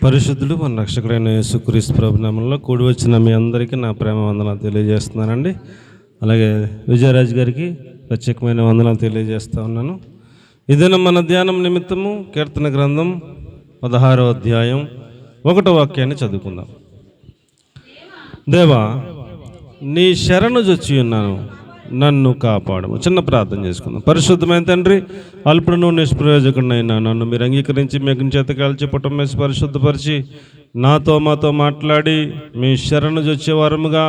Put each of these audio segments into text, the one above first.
పరిశుద్ధుడు మన రక్షకుడైన యేసుక్రీస్తు ప్రభు నామములో కూడి వచ్చిన మీ అందరికీ నా ప్రేమ వందనాలు తెలియజేస్తున్నానండి. అలాగే విజయరాజు గారికి ప్రత్యేకమైన వందనాలు తెలియజేస్తూ ఉన్నాను. ఇదేనా మన ధ్యానం నిమిత్తము కీర్తన గ్రంథం 16వ అధ్యాయం 1వ వాక్యాన్ని చదువుకుందాం. దేవా, నీ శరణు జొచ్చి ఉన్నాను, నన్ను కాపాడము. చిన్న ప్రార్థన చేసుకుందాం. పరిశుద్ధమైన తండ్రి, అల్పుడును నిష్ప్రయోజకుడినైనా నన్ను మీరు అంగీకరించి మీ చేత కాల్చి పుట్టమేసి పరిశుద్ధపరిచి మాతో మాట్లాడి మీ శరణు జొచ్చే వారముగా,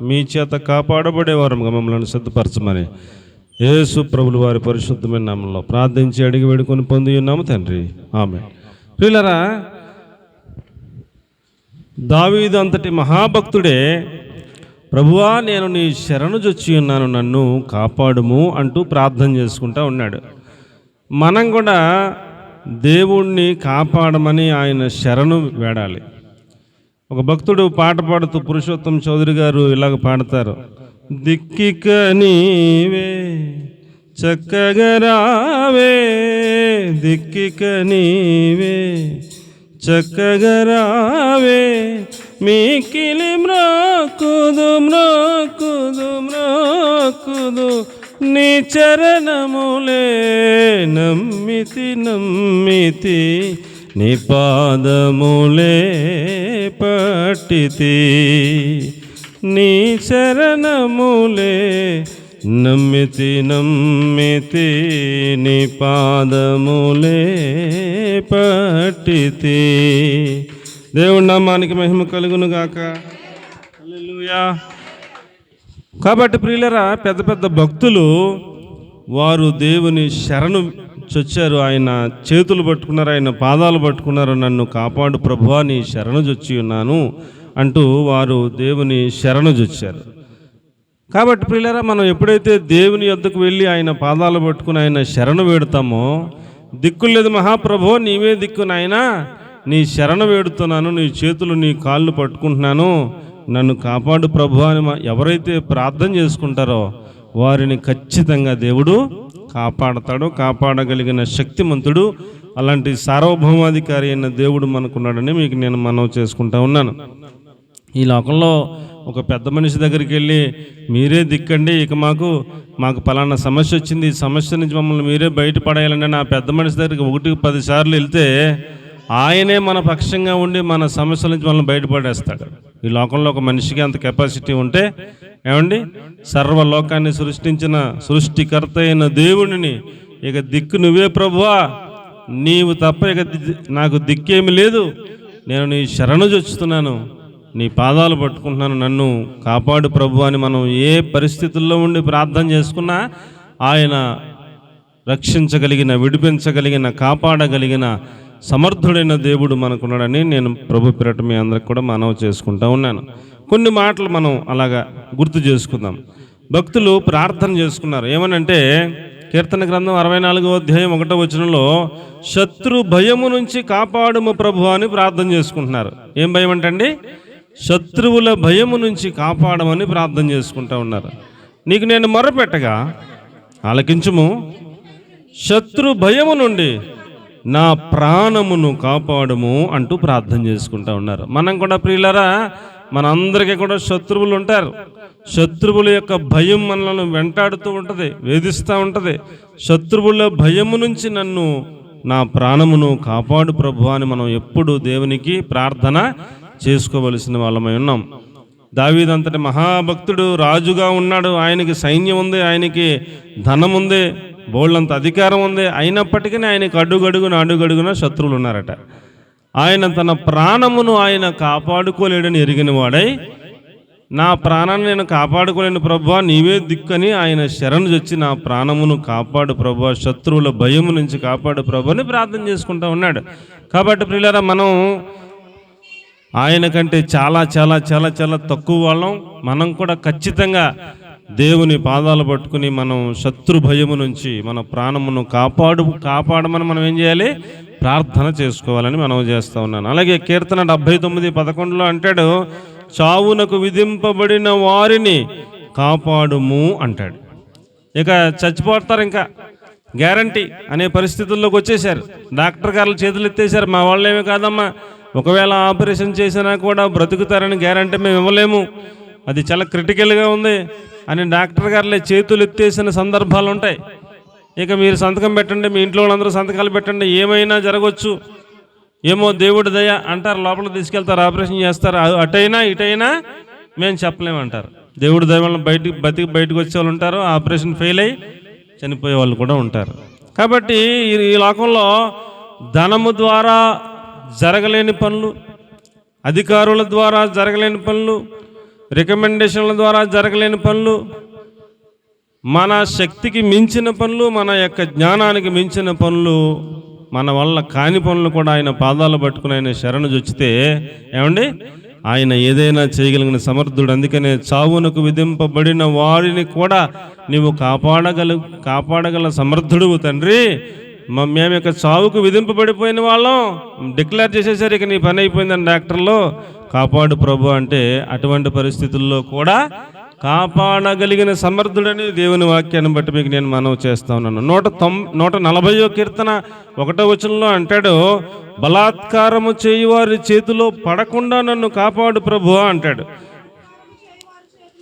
మీ చేత కాపాడబడే వారముగా మమ్మల్ని సిద్ధపరచమని యేసు ప్రభులు వారి పరిశుద్ధమైన నామంలో ప్రార్థించి అడిగి వేడుకొని పొంది ఉన్నాము తండ్రి, ఆమేన్. ప్రియులారా, దావీదు అంతటి మహాభక్తుడే ప్రభువా, నేను నీ శరణు జొచ్చి ఉన్నాను, నన్ను కాపాడుము అంటూ ప్రార్థన చేసుకుంటూ ఉన్నాడు. మనం కూడా దేవుణ్ణి కాపాడమని ఆయన శరణు వేడాలి. ఒక భక్తుడు పాట పాడుతూ పురుషోత్తం చౌదరి గారు ఇలాగ పాడతారు: దిక్కిక నీవే చక్కగా రావే, దిక్కిక నీవే చక్కగా రావే, మీకిలి మ్రోకుదు మ్రోకుదు మ్రోకుదు, నీ చరణములే నమ్మితి నమ్మితి, నీ పాదములే పట్టితి, నీ చరణములే నమ్మితి నమ్మితి, నీ పాదములే పట్టితి. దేవుడి నామానికి మహిమ కలుగును గాక. హల్లెలూయా. కాబట్టి ప్రియులరా, పెద్ద పెద్ద భక్తులు వారు దేవుని శరణు చొచ్చారు, ఆయన చేతులు పట్టుకున్నారు, ఆయన పాదాలు పట్టుకున్నారు. నన్ను కాపాడు ప్రభువా, నీ శరణు జొచ్చి ఉన్నాను అంటూ వారు దేవుని శరణు జొచ్చారు. కాబట్టి ప్రియులరా, మనం ఎప్పుడైతే దేవుని యొద్దకు వెళ్ళి ఆయన పాదాలు పట్టుకుని ఆయన శరణు వేడుతామో, దిక్కులేదు మహాప్రభో, నీవే దిక్కు నాయనా, నీ శరణు వేడుతున్నాను, నీ చేతులు నీ కాళ్ళు పట్టుకుంటున్నాను, నన్ను కాపాడు ప్రభు అని ఎవరైతే ప్రార్థన చేసుకుంటారో వారిని ఖచ్చితంగా దేవుడు కాపాడతాడు, కాపాడగలిగిన శక్తిమంతుడు. అలాంటి సార్వభౌమాధికారి అయిన దేవుడు మనకున్నాడని మీకు నేను మనవి చేసుకుంటా ఉన్నాను. ఈ లోకంలో ఒక పెద్ద మనిషి దగ్గరికి వెళ్ళి మీరే దిక్కండి, ఇక మాకు పలానా సమస్య వచ్చింది, ఈ సమస్య నుంచి మమ్మల్ని మీరే బయటపడేయాలండి నా పెద్ద మనిషి దగ్గరికి 1-10 సార్లు వెళ్తే ఆయనే మన పక్షంగా ఉండి మన సమస్యల నుంచి మనల్ని బయటపడేస్తాడు. ఈ లోకంలో ఒక మనిషికి అంత కెపాసిటీ ఉంటే ఏమండి, సర్వలోకాన్ని సృష్టించిన సృష్టికర్త అయిన దేవుడిని ఇక దిక్కు నువ్వే ప్రభువా, నీవు తప్ప ఇక నాకు దిక్కేమి లేదు, నేను నీ శరణు జొచ్చుతున్నాను, నీ పాదాలు పట్టుకుంటున్నాను, నన్ను కాపాడు ప్రభు అని మనం ఏ పరిస్థితుల్లో ఉండి ప్రార్థన చేసుకున్నా ఆయన రక్షించగలిగిన, విడిపించగలిగిన, కాపాడగలిగిన సమర్థుడైన దేవుడు మనకున్నాడని నేను ప్రభు పేరట మీ అందరికి కూడా మనవి చేసుకుంటా ఉన్నాను. కొన్ని మాటలు మనం అలాగా గుర్తు చేసుకుందాం. భక్తులు ప్రార్థన చేసుకున్నారు. ఏమనంటే కీర్తన గ్రంథం 64వ అధ్యాయం 1వ వచనంలో శత్రు భయము నుంచి కాపాడుము ప్రభు అని ప్రార్థన చేసుకుంటున్నారు. ఏం భయం అంటండి? శత్రువుల భయము నుంచి కాపాడమని ప్రార్థన చేసుకుంటూ ఉన్నారు. నీకు నేను మొరపెట్టగా ఆలకించుము, శత్రు భయము నుండి నా ప్రాణమును కాపాడుము అంటూ ప్రార్థన చేసుకుంటూ ఉన్నారు. మనం కూడా ప్రియులారా, మనందరికీ కూడా శత్రువులు ఉంటారు. శత్రువుల యొక్క భయం మనలను వెంటాడుతూ ఉంటుంది, వేధిస్తూ ఉంటుంది. శత్రువుల భయము నుంచి నన్ను, నా ప్రాణమును కాపాడు ప్రభు అని మనం ఎప్పుడు దేవునికి ప్రార్థన చేసుకోవలసిన వాళ్ళమై ఉన్నాం. దావీదు అంతటి మహాభక్తుడు, రాజుగా ఉన్నాడు, ఆయనకి సైన్యం ఉంది, ఆయనకి ధనం ఉంది, బోళ్ళంత అధికారం ఉంది. అయినప్పటికీ ఆయనకి అడుగడుగున శత్రువులు ఉన్నారట. ఆయన తన ప్రాణమును ఆయన కాపాడుకోలేడని ఎరిగిన వాడై, నా ప్రాణాన్ని నేను కాపాడుకోలేను ప్రభువా, నీవే దిక్కని ఆయన శరణు జొచ్చి నా ప్రాణమును కాపాడు ప్రభువా, శత్రువుల భయము నుంచి కాపాడు ప్రభు అని ప్రార్థన చేసుకుంటూ ఉన్నాడు. కాబట్టి ప్రియులారా, మనం ఆయన కంటే చాలా చాలా చాలా చాలా తక్కువ వాళ్ళం. మనం కూడా ఖచ్చితంగా దేవుని పాదాలు పట్టుకుని మనం శత్రు భయము నుంచి మన ప్రాణమును కాపాడమని మనం ఏం చేయాలి? ప్రార్థన చేసుకోవాలని మనం చేస్తూ ఉన్నాను. అలాగే కీర్తన 79:11 అంటాడు, చావునకు విధింపబడిన వారిని కాపాడుము అంటాడు. ఇక చచ్చిపోతారు, ఇంకా గ్యారంటీ అనే పరిస్థితుల్లోకి వచ్చేసారు. డాక్టర్ గారు చేతులు ఎత్తేసారు, మా వాళ్ళు ఏమీ కాదమ్మా, ఒకవేళ ఆపరేషన్ చేసినా కూడా బ్రతుకుతారని గ్యారంటీ మేము ఇవ్వలేము, అది చాలా క్రిటికల్గా ఉంది అని డాక్టర్ గారులే చేతులు ఎత్తేసిన సందర్భాలు ఉంటాయి. ఇక మీరు సంతకం పెట్టండి, మీ ఇంట్లో వాళ్ళందరూ సంతకాలు పెట్టండి, ఏమైనా జరగవచ్చు, ఏమో దేవుడి దయ అంటారు, లోపల తీసుకెళ్తారు, ఆపరేషన్ చేస్తారు, అటైనా ఇటైనా మేము చెప్పలేమంటారు. దేవుడి దయ వల్ల బయటకు వచ్చే వాళ్ళు ఉంటారు, ఆపరేషన్ ఫెయిల్ అయ్యి చనిపోయే వాళ్ళు కూడా ఉంటారు. కాబట్టి ఈ లోకంలో ధనము ద్వారా జరగలేని పనులు, అధికారుల ద్వారా జరగలేని పనులు, రికమెండేషన్ల ద్వారా జరగలేని పనులు, మన శక్తికి మించిన పనులు, మన యొక్క జ్ఞానానికి మించిన పనులు, మన వల్ల కాని పనులు కూడా ఆయన పాదాలు పట్టుకుని ఆయన శరణు జొచ్చితే ఏమండి ఆయన ఏదైనా చేయగలిగిన సమర్థుడు. అందుకనే చావునకు విధింపబడిన వారిని కూడా నీవు కాపాడగల సమర్థుడు తండ్రి. మేము యొక్క చావుకు విధింపబడిపోయిన వాళ్ళం డిక్లేర్ చేసేసరి ఇక నీ పని అయిపోయిందని డాక్టర్లో కాపాడు ప్రభు అంటే అటువంటి పరిస్థితుల్లో కూడా కాపాడగలిగిన సమర్థుడని దేవుని వాక్యాన్ని బట్టి మీకు నేను మనవి చేస్తా ఉన్నాను. 140వ కీర్తన 1వ వచనంలో అంటాడు, బలాత్కారము చేయువారి చేతిలో పడకుండా నన్ను కాపాడు ప్రభువా అంటాడు.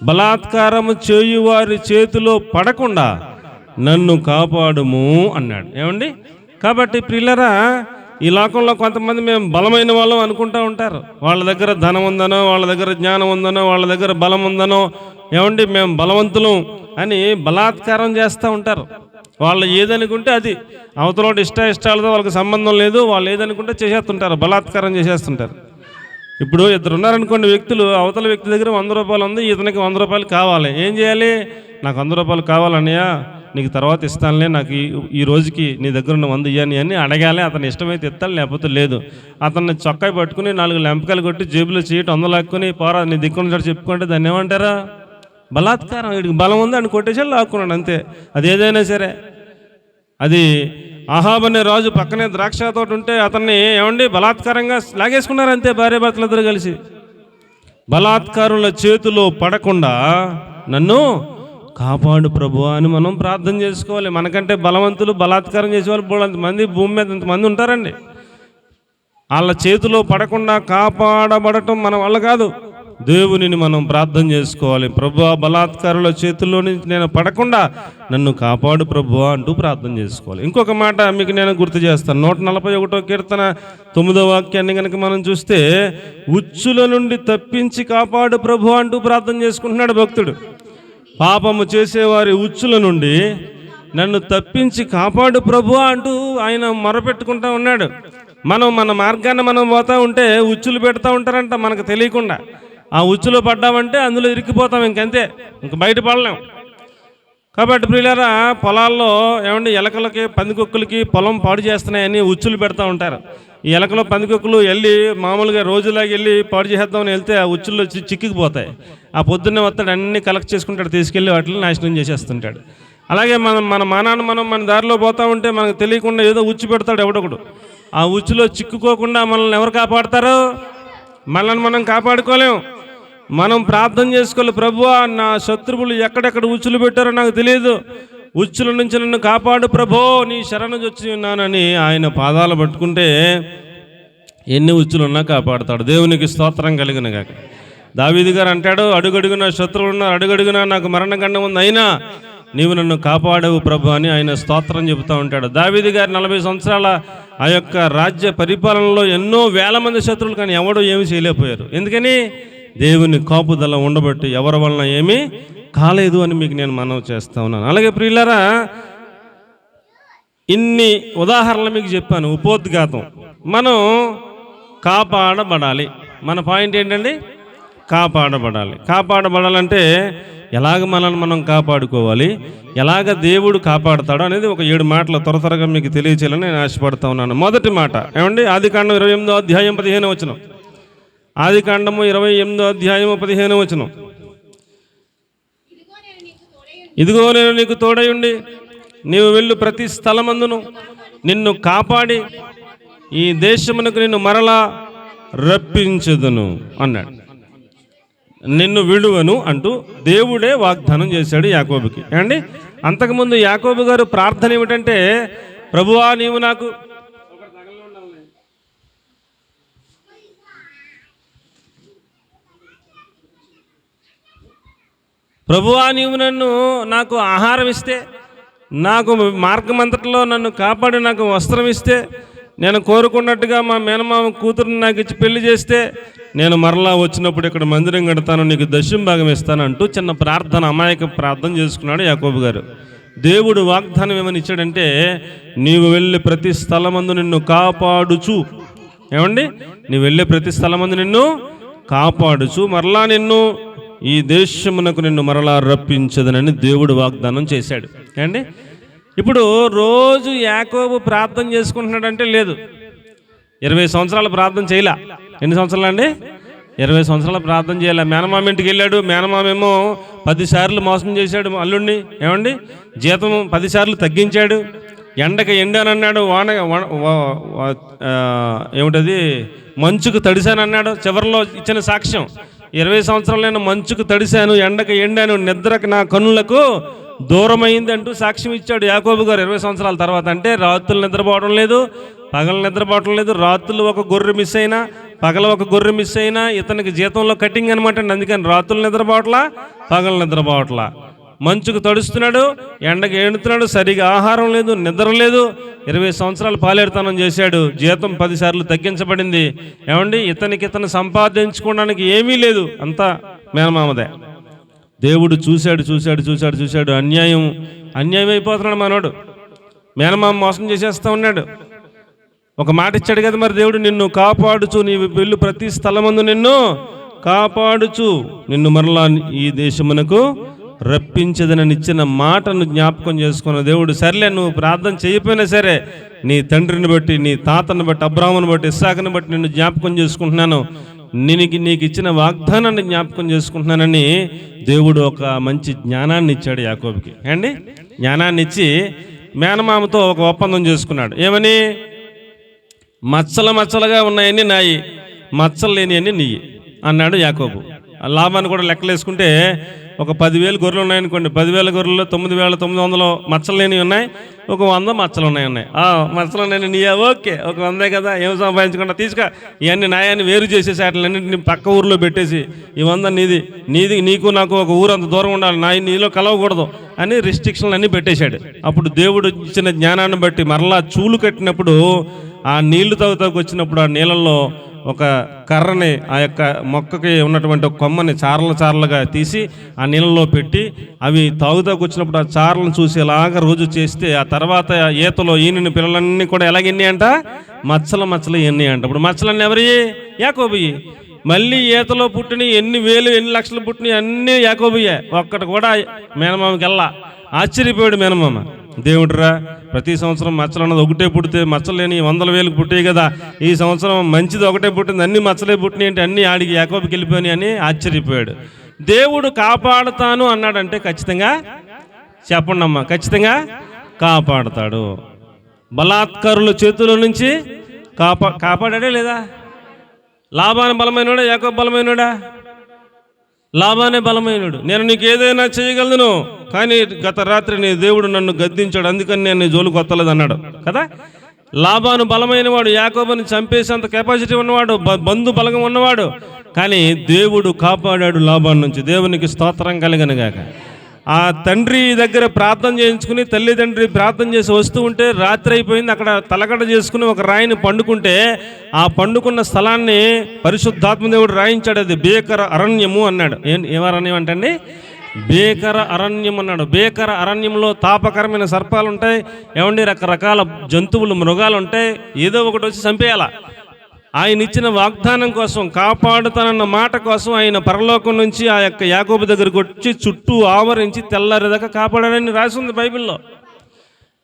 బలాత్కారము చేయువారి చేతిలో పడకుండా నన్ను కాపాడుము అన్నాడు. ఏమండి, కాబట్టి ప్రియులరా, ఈ లోకంలో కొంతమంది మేము బలమైన వాళ్ళం అనుకుంటూ ఉంటారు. వాళ్ళ దగ్గర ధనం ఉందనో, వాళ్ళ దగ్గర జ్ఞానం ఉందనో, వాళ్ళ దగ్గర బలం ఉందనో, ఏమండి మేము బలవంతులం అని బలాత్కారం చేస్తూ ఉంటారు. వాళ్ళు ఏదనుకుంటే అది, అవతల ఇష్టాలతో వాళ్ళకి సంబంధం లేదు, వాళ్ళు ఏదనుకుంటే చేసేస్తుంటారు, బలాత్కారం చేసేస్తుంటారు. ఇప్పుడు ఇద్దరు ఉన్నారనుకోండి వ్యక్తులు, అవతల వ్యక్తి దగ్గర 100 రూపాయలు ఉంది, ఇతనికి 100 రూపాయలు కావాలి. ఏం చేయాలి? నాకు 100 రూపాయలు కావాలన్నయ్యా, నీకు తర్వాత ఇస్తానులే, నాకు ఈ రోజుకి నీ దగ్గర ఉన్న 100 ఇవ్వని అని అడగాలి. అతను ఇష్టమైతే ఇస్తాను, లేకపోతే లేదు. అతన్ని చొక్కాయి పట్టుకుని 4 లెంపకాయలు కొట్టి జేబులో చేయటం 100 లాక్కుని పోరా నీ దిక్కున చెప్పుకుంటే దాన్ని ఏమంటారా? బలాత్కారం. వీడికి బలం ఉంది అని కొట్టేసి లాక్కున్నాడు అంతే. అది ఏదైనా సరే. అది అహాబ్ అనే రాజు పక్కనే ద్రాక్ష తోట ఉంటే అతన్ని ఏమండి బలాత్కారంగా లాగేసుకున్నారు అంతే, భార్యాభర్తలిద్దరు కలిసి. బలాత్కారుల చేతిలో పడకుండా నన్ను కాపాడు ప్రభువా అని మనం ప్రార్థన చేసుకోవాలి. మనకంటే బలవంతులు, బలాత్కారం చేసేవాళ్ళు బోలంతమంది భూమి మీద ఇంతమంది ఉంటారండి. వాళ్ళ చేతిలో పడకుండా కాపాడబడటం మన వల్ల కాదు. దేవునిని మనం ప్రార్థన చేసుకోవాలి. ప్రభువా, బలాత్కారుల చేతుల్లో నుంచి నేను పడకుండా నన్ను కాపాడు ప్రభువా అంటూ ప్రార్థన చేసుకోవాలి. ఇంకొక మాట మీకు నేను గుర్తు చేస్తాను. 141వ కీర్తన 9వ వాక్యాన్ని కనుక మనం చూస్తే, ఉచ్చుల నుండి తప్పించి కాపాడు ప్రభువా అంటూ ప్రార్థన చేసుకుంటున్నాడు భక్తుడు. పాపము చేసేవారి ఉచ్చుల నుండి నన్ను తప్పించి కాపాడు ప్రభువా అంటూ ఆయన మొరపెట్టుకుంటూ ఉన్నాడు. మనం మన మార్గాన్ని మనం పోతూ ఉంటే ఉచ్చులు పెడతా ఉంటారంట మనకు తెలియకుండా. ఆ ఉచ్చులో పడ్డామంటే అందులో ఇరికిపోతాం, ఇంకంతే, ఇంక బయట పడలేం. కాబట్టి ప్రియులారా, పొలాల్లో ఏమండి ఎలకలకి పందికొక్కులకి పొలం పాడు చేస్తున్నాయని ఉచ్చులు పెడతా ఉంటారు. ఈ ఎలకలు పందికొక్కులు వెళ్ళి మామూలుగా రోజులాగా వెళ్ళి పాడు చేసేద్దామని వెళ్తే ఆ ఉచ్చుల్లో చిక్కిపోతాయి. ఆ పొద్దున్నే వస్తాడు, అన్నీ కలెక్ట్ చేసుకుంటాడు, తీసుకెళ్ళి వాటిని నాశనం చేసేస్తుంటాడు. అలాగే మన మానాన్ని మన దారిలో పోతూ ఉంటే మనకు తెలియకుండా ఏదో ఉచ్చు పెడతాడు ఎవడొకడు. ఆ ఉచ్చులో చిక్కుకోకుండా మనల్ని ఎవరు కాపాడతారు? మనల్ని మనం కాపాడుకోలేం. మనం ప్రార్థన చేసుకోవాలి. ప్రభువా, నా శత్రువులు ఎక్కడెక్కడ ఉచ్చులు పెట్టారో నాకు తెలియదు, ఉచ్చుల నుంచి నన్ను కాపాడు ప్రభో, నీ శరణు వచ్చి ఉన్నానని ఆయన పాదాలు పట్టుకుంటే ఎన్ని ఉచ్చులు ఉన్నా కాపాడుతాడు. దేవునికి స్తోత్రం కలిగిన గాక. దావీదు గారు అంటాడు, అడుగడుగున శత్రువులు ఉన్నారు, అడుగడుగున నాకు మరణగండం ఉంది, అయినా నీవు నన్ను కాపాడవు ప్రభు అని ఆయన స్తోత్రం చెబుతూ ఉంటాడు. దావీదు గారు 40 సంవత్సరాల ఆ యొక్క రాజ్య పరిపాలనలో ఎన్నో వేల మంది శత్రువులు, కానీ ఎవడో ఏమీ చేయలేకపోయారు. ఎందుకని? దేవుని కాపుదల ఉండబట్టి ఎవరి వలన ఏమీ కాలేదు అని మీకు నేను మనవి చేస్తా ఉన్నాను. అలాగే ప్రియులారా, ఇన్ని ఉదాహరణలు మీకు చెప్పాను. ఉపోద్ఘాతం, మనం కాపాడబడాలి. మన పాయింట్ ఏంటండి? కాపాడబడాలి. కాపాడబడాలంటే ఎలాగ మనల్ని మనం కాపాడుకోవాలి, ఎలాగ దేవుడు కాపాడుతాడో అనేది ఒక 7 మాటలు త్వరగా మీకు తెలియచేయాలని నేను ఆశపడతా ఉన్నాను. మొదటి మాట ఏమండి? ఆదికాండం 28వ అధ్యాయం 15వ వచనం. ఆదికాండము 28వ అధ్యాయము 15వ వచనం. ఇదిగో నేను నీకు తోడయుండి నీవు వెళ్ళు ప్రతి స్థలమందును నిన్ను కాపాడి ఈ దేశమునకు నిన్ను మరలా రప్పించదును అన్నాడు. నిన్ను విడువను అంటూ దేవుడే వాగ్దానం చేశాడు యాకోబుకి. ఏమండి, అంతకుముందు యాకోబు గారు ప్రార్థన ఏమిటంటే, ప్రభువా నీవు నాకు ప్రభువా నీవు నాకు ఆహారం ఇస్తే, నాకు మార్గమంతటిలో నన్ను కాపాడి నాకు వస్త్రం ఇస్తే, నేను కోరుకున్నట్టుగా మా మేనమామ కూతురుని నాకు ఇచ్చి పెళ్లి చేస్తే, నేను మరలా వచ్చినప్పుడు ఇక్కడ మందిరం కడతాను, నీకు దశమ భాగం ఇస్తాను అంటూ చిన్న ప్రార్థన, అమాయక ప్రార్థన చేసుకున్నాడు యాకోబు గారు. దేవుడు వాగ్దానం ఏమని ఇచ్చాడంటే, నీవు వెళ్ళే ప్రతి స్థలమందు నిన్ను కాపాడుచు, ఏమండి, నీవు వెళ్ళే ప్రతి స్థలమందు నిన్ను కాపాడుచు, మరలా నిన్ను ఈ దేశమునకు నిన్ను మరలా రప్పించదనని దేవుడు వాగ్దానం చేశాడు. ఏమండి, ఇప్పుడు రోజు యాకోబు ప్రార్థన చేసుకుంటున్నాడంటే లేదు, 20 సంవత్సరాలు ప్రార్థన చేయలే. ఎన్ని సంవత్సరాలు అండి? 20 సంవత్సరాలు ప్రార్థన చేయాలి. మేనమామ ఇంటికి వెళ్ళాడు, మేనమామేమో 10 సార్లు మోసం చేశాడు అల్లుడిని, ఏమండి, జీతం 10 సార్లు తగ్గించాడు, ఎండకి ఎండానన్నాడు, ఏమిటది మంచుకు తడిశానన్నాడు. చివరిలో ఇచ్చిన సాక్ష్యం, 20 సంవత్సరాలు నేను మంచుకు తడిశాను, ఎండకు ఎండాను, నిద్రకు నా కన్నులకు దూరమైంది అంటూ సాక్ష్యం ఇచ్చాడు యాకోబు గారు 20 సంవత్సరాల తర్వాత. అంటే రాత్రులు నిద్రపోవడం లేదు, పగలు నిద్రపోవడం లేదు. రాత్రులు ఒక గొర్రె మిస్ అయినా, పగల ఒక గొర్రె మిస్ అయినా ఇతనికి జీతంలో కటింగ్ అనమాట. అందుకని రాత్రులు నిద్రపోవట్లా, పగలు నిద్రపోవట్లా. మంచుకు తడుస్తున్నాడు, ఎండకు ఏడుతున్నాడు, సరిగా ఆహారం లేదు, నిద్ర లేదు. 20 సంవత్సరాలు పాలేరుతనం చేశాడు, జీతం 10 సార్లు తగ్గించబడింది. ఏమండి, ఇతను సంపాదించుకోవడానికి ఏమీ లేదు, అంతా మేనమామదే. దేవుడు చూశాడు, అన్యాయం అయిపోతున్నాడు మనోడు. మేనమామ మోసం చేసేస్తూ ఉన్నాడు. ఒక మాట ఇచ్చాడు కదా మరి దేవుడు, నిన్ను కాపాడుచు, నీవు వెళ్ళు ప్రతి స్థలమందు నిన్ను కాపాడుచు, నిన్ను మరలా ఈ దేశమునకు రప్పించదనని ఇచ్చిన మాటను జ్ఞాపకం చేసుకున్న దేవుడు, సర్లే నువ్వు ప్రార్థన చేయకపోయినా సరే నీ తండ్రిని బట్టి, నీ తాతను బట్టి, అబ్రాహామును బట్టి, ఇస్సాకుని బట్టి నిన్ను జ్ఞాపకం చేసుకుంటున్నాను, నీకు ఇచ్చిన వాగ్దానాన్ని జ్ఞాపకం చేసుకుంటున్నానని దేవుడు ఒక మంచి జ్ఞానాన్ని ఇచ్చాడు యాకోబుకి. అండి, జ్ఞానాన్ని ఇచ్చి మేనమామతో ఒక ఒప్పందం చేసుకున్నాడు. ఏమని? మచ్చలుగా ఉన్నాయన్నీ నాయి, మచ్చలు లేనివన్నీ నీయి అన్నాడు యాకోబు. లాభాన్ని కూడా లెక్కలేసుకుంటే ఒక 10,000 గొర్రెలు ఉన్నాయనుకోండి, 10,000 గొర్రెల్లో 9,900 మచ్చలు లేనివి ఉన్నాయి, ఒక 100 మచ్చలు ఉన్నాయి. మచ్చలు ఉన్నాయి నీయా, ఓకే, ఒక 100 కదా, ఏం సంపాదించకుండా తీసుకా, ఇవన్నీ నాయాన్ని వేరు చేసేసి వాటిలన్నింటినీ పక్క ఊర్లో పెట్టేసి, ఈ 100 నీది, నీకు నాకు ఒక ఊరు అంత దూరం ఉండాలి, నీలో కలవకూడదు అని రిస్ట్రిక్షన్లు అన్నీ పెట్టేశాడు. అప్పుడు దేవుడు ఇచ్చిన జ్ఞానాన్ని బట్టి మరలా చూలు కట్టినప్పుడు, ఆ నీళ్లు వచ్చినప్పుడు ఆ నీళ్ళల్లో ఒక కర్రని, ఆ యొక్క మొక్కకి ఉన్నటువంటి ఒక కొమ్మని చారలుగా తీసి ఆ నీళ్ళలో పెట్టి, అవి వచ్చినప్పుడు ఆ చారలను చూసి ఇలాగ రోజు చేస్తే, ఆ తర్వాత ఈతలో ఈయన పిల్లలన్నీ కూడా ఎలాగెన్ని అంట? మచ్చలు ఎన్ని అంట. ఇప్పుడు మచ్చలన్నీ ఎవరి? యాకోబుయి. మళ్ళీ ఈతలో పుట్టిన ఎన్ని వేలు ఎన్ని లక్షలు పుట్టినవి అన్నీ యాకోబుయే, ఒక్కటి కూడా మేనమామకి వెళ్ళా. ఆశ్చర్యపోయాడు మేనమామ. దేవుడురా, ప్రతి సంవత్సరం మచ్చలు అన్నది ఒకటే పుడితే మచ్చలు లేని 100,000 పుట్టాయి కదా, ఈ సంవత్సరం మంచిది ఒకటే పుట్టింది, అన్ని మచ్చలే పుట్టినాయి అంటే అన్ని ఆడికి యాకోబుకి వెళ్ళిపోయినాయి అని ఆశ్చర్యపోయాడు. దేవుడు కాపాడుతాను అన్నాడంటే ఖచ్చితంగా చెప్పండి అమ్మా, ఖచ్చితంగా కాపాడుతాడు. బలాత్కారుల చేతుల నుంచి కాపాడాడే లేదా? లాభాన్ని బలమైనడా, యాకోబు బలమైనడా? లాభానే బలమైనడు. నేను నీకు ఏదైనా చేయగలను, కానీ గత రాత్రి నీ దేవుడు నన్ను గద్దించాడు, అందుకని నేను నీ జోలికి వత్తలేదు అన్నాడు కదా. లాభాను బలమైన వాడు, యాకోబుని చంపేసేంత కెపాసిటీ ఉన్నవాడు, బంధు బలగం ఉన్నవాడు, కానీ దేవుడు కాపాడాడు లాభాన్ నుంచి. దేవునికి స్తోత్రం కలుగనుగాక. ఆ తండ్రి దగ్గర ప్రార్థన చేయించుకుని, తల్లిదండ్రి ప్రార్థన చేసి వస్తూ ఉంటే రాత్రి అయిపోయింది. అక్కడ తలకడ చేసుకుని ఒక రాయిని పండుకుంటే, ఆ పండుకున్న స్థలాన్ని పరిశుద్ధాత్మ దేవుడు రాయించాడు. అది బేకర అరణ్యము అన్నాడు. ఏమరణ్యం అంటండి? బేకర అరణ్యం అన్నాడు. బేకర అరణ్యంలో తాపకరమైన సర్పాలు ఉంటాయి, ఏమండి, రకరకాల జంతువులు, మృగాలు ఉంటాయి. ఏదో ఒకటి వచ్చి చంపేయాల. ఆయన ఇచ్చిన వాగ్దానం కోసం, కాపాడుతానన్న మాట కోసం ఆయన పరలోకం నుంచి ఆ యొక్క యాకోబు దగ్గరకు వచ్చి చుట్టూ ఆవరించి తెల్లారేదాకా కాపాడాడని రాసి ఉంది బైబిల్లో.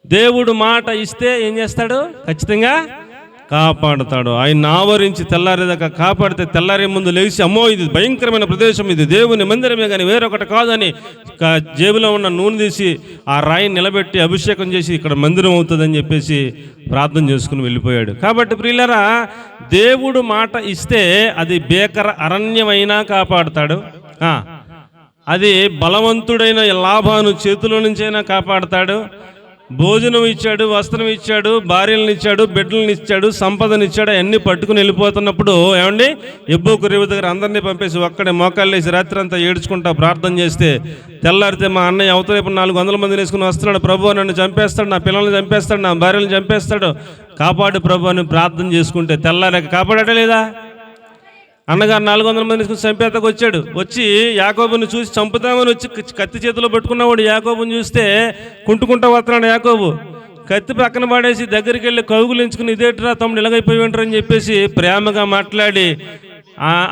దేవుడు మాట ఇస్తే ఏం చేస్తాడు? ఖచ్చితంగా కాపాడుతాడు. ఆయన ఆవరించి తెల్లారేదాకా కాపాడితే, తెల్లారే ముందు లేచి, అమ్మో ఇది భయంకరమైన ప్రదేశం, ఇది దేవుని మందిరమే కానీ వేరొకటి కాదని జేబులో ఉన్న నూనె తీసి ఆ రాయిని నిలబెట్టి అభిషేకం చేసి ఇక్కడ మందిరం అవుతుందని చెప్పేసి ప్రార్థన చేసుకుని వెళ్ళిపోయాడు. కాబట్టి ప్రియులారా, దేవుడు మాట ఇస్తే అది బేకర అరణ్యమైనా కాపాడుతాడు, అది బలవంతుడైన లాభాను చేతిలో నుంచైనా కాపాడుతాడు, భోజనం ఇచ్చాడు, వస్త్రం ఇచ్చాడు, భార్యలను ఇచ్చాడు, బిడ్డలను ఇచ్చాడు, సంపదను ఇచ్చాడు. అన్నీ పట్టుకుని వెళ్ళిపోతున్నప్పుడు ఏమండి, ఎబ్బోకు రేవు దగ్గర అందరినీ పంపేసి ఒక్కడే మోకాళ్ళు వేసి రాత్రి అంతా ఏడ్చుకుంటా ప్రార్థన చేస్తే తెల్లారితే మా అన్నయ్య అవతలైపు 400 మందిని వేసుకుని వస్తున్నాడు, ప్రభు నన్ను చంపేస్తాడు, నా పిల్లల్ని చంపేస్తాడు, నా భార్యలను చంపేస్తాడు, కాపాడు ప్రభు అని ప్రార్థన చేసుకుంటే తెల్లారాక కాపాడట లేదా? అన్నగారు 400 మందిని వేసుకుని చంపేతకు వచ్చాడు. వచ్చి యాకోబుని చూసి చంపుతామని వచ్చి కత్తి చేతిలో పెట్టుకున్నవాడు యాకోబుని చూస్తే కుంటుకుంటా వస్తున్నాడు. యాకోబు కత్తి పక్కన పడేసి దగ్గరికి వెళ్ళి కౌగులించుకుని ఇదేట్రా తమ్ముడు ఇలాగైపోయి ఉంటారని చెప్పేసి ప్రేమగా మాట్లాడి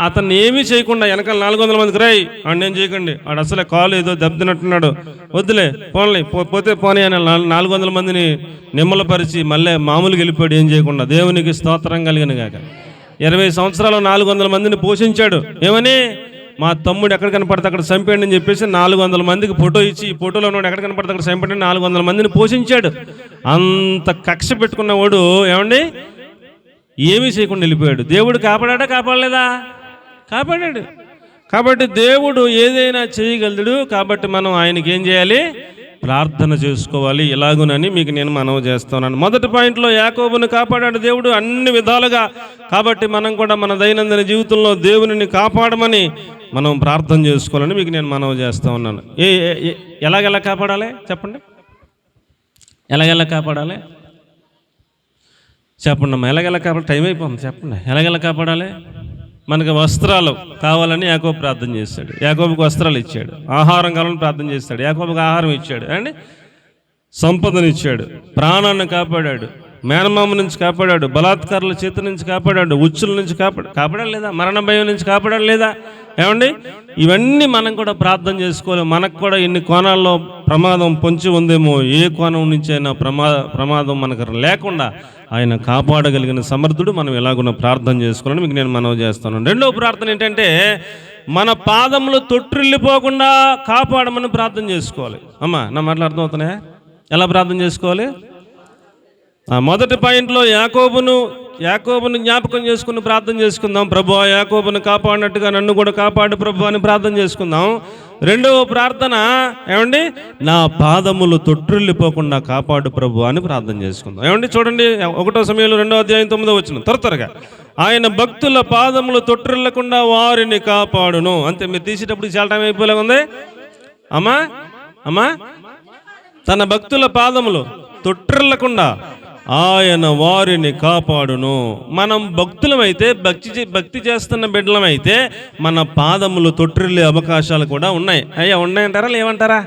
అతన్ని ఏమీ చేయకుండా వెనకాల 400 మందికి రాయి ఆడు నేను చేయకండి, ఆడు అసలే కాలు ఏదో దెబ్బతిన్నట్టున్నాడు, వద్దులే పోన్లే పోతే పోనీ అని 400 మందిని నిమ్మలపరిచి మళ్ళీ మామూలుగా వెళ్ళిపోయాడు ఏం చేయకుండా. దేవునికి స్తోత్రం కలిగిన గాక. 20 సంవత్సరాలు 400 మందిని పోషించాడు. ఏమని? మా తమ్ముడు ఎక్కడ కనపడితే అక్కడ చంపేయండి అని చెప్పేసి 400 మందికి ఫోటో ఇచ్చి ఈ ఫోటోలో ఉన్నాడు ఎక్కడ కనపడితే అక్కడ చంపేయండి 400 మందిని పోషించాడు. అంత కక్ష పెట్టుకున్నవాడు ఏమండి ఏమీ చేయకుండా వెళ్ళిపోయాడు. దేవుడు కాపాడా కాపాడలేదా? కాపాడాడు. కాబట్టి దేవుడు ఏదైనా చేయగలడు. కాబట్టి మనం ఆయనకి ఏం చేయాలి? ప్రార్థన చేసుకోవాలి. ఇలాగునని మీకు నేను మనవి చేస్తున్నాను. మొదటి పాయింట్లో యాకోబును కాపాడాడు దేవుడు అన్ని విధాలుగా. కాబట్టి మనం కూడా మన దైనందిన జీవితంలో దేవునిని కాపాడమని మనం ప్రార్థన చేసుకోవాలని మీకు నేను మనవి చేస్తూ ఉన్నాను. ఎలాగెలా కాపాడాలి చెప్పండి? ఎలాగెలా కాపాడాలి చెప్పండి అమ్మా. ఎలాగెలా కాపాడాలి? టైం అయిపోతుంది, చెప్పండి. ఎలాగెలా కాపాడాలి? మనకు వస్త్రాలు కావాలని యాకోబు ప్రార్థన చేశాడు, యాకోబుకు వస్త్రాలు ఇచ్చాడు. ఆహారం కావాలని ప్రార్థన చేశాడు, యాకోబుకు ఆహారం ఇచ్చాడు. అండి సంపదను ఇచ్చాడు, ప్రాణాన్ని కాపాడాడు, మేనమామ నుంచి కాపాడాడు, బలాత్కారుల చేతి నుంచి కాపాడాడు, ఉచ్చుల నుంచి కాపాడాడు లేదా? మరణ భయం నుంచి కాపాడాడు లేదా? ఏమండి ఇవన్నీ మనం కూడా ప్రార్థన చేసుకోవాలి. మనకు కూడా ఇన్ని కోణాల్లో ప్రమాదం పొంచి ఉందేమో, ఏ కోణం నుంచి అయినా ప్రమాదం మనకు లేకుండా ఆయన కాపాడగలిగిన సమర్థుడు. మనం ఎలాగున్న ప్రార్థన చేసుకోవాలని మీకు నేను మనవి చేస్తాను. రెండవ ప్రార్థన ఏంటంటే మన పాదములు తొట్టిల్లిపోకుండా కాపాడమని ప్రార్థన చేసుకోవాలి. అమ్మా నా మాటలు అర్థమవుతున్నాయా? ఎలా ప్రార్థన చేసుకోవాలి? మొదటి పాయింట్లో యాకోబును జ్ఞాపకం చేసుకుని ప్రార్థన చేసుకుందాం. ప్రభు యాకోబును కాపాడినట్టుగా నన్ను కూడా కాపాడు ప్రభు అని ప్రార్థన చేసుకుందాం. రెండవ ప్రార్థన ఏమండి, నా పాదములు తొట్టిల్లిపోకుండా కాపాడు ప్రభు అని ప్రార్థన చేసుకుందాం. ఏమండి చూడండి 1 సమూయేలు 2వ అధ్యాయం 9వ వచనం. త్వరగా ఆయన భక్తుల పాదములు తొట్టిల్లకుండా వారిని కాపాడును. అంతే. మీరు తీసేటప్పుడు చాలా టైం అయిపోలే ఉంది అమ్మా. తన భక్తుల పాదములు తొట్టిల్లకుండా ఆయన వారిని కాపాడును. మనం భక్తులమైతే భక్తి చేస్తున్న బిడ్డలమైతే మన పాదములు తొట్టిల్లే అవకాశాలు కూడా ఉన్నాయి. ఉన్నాయంటారా లేవంటారా?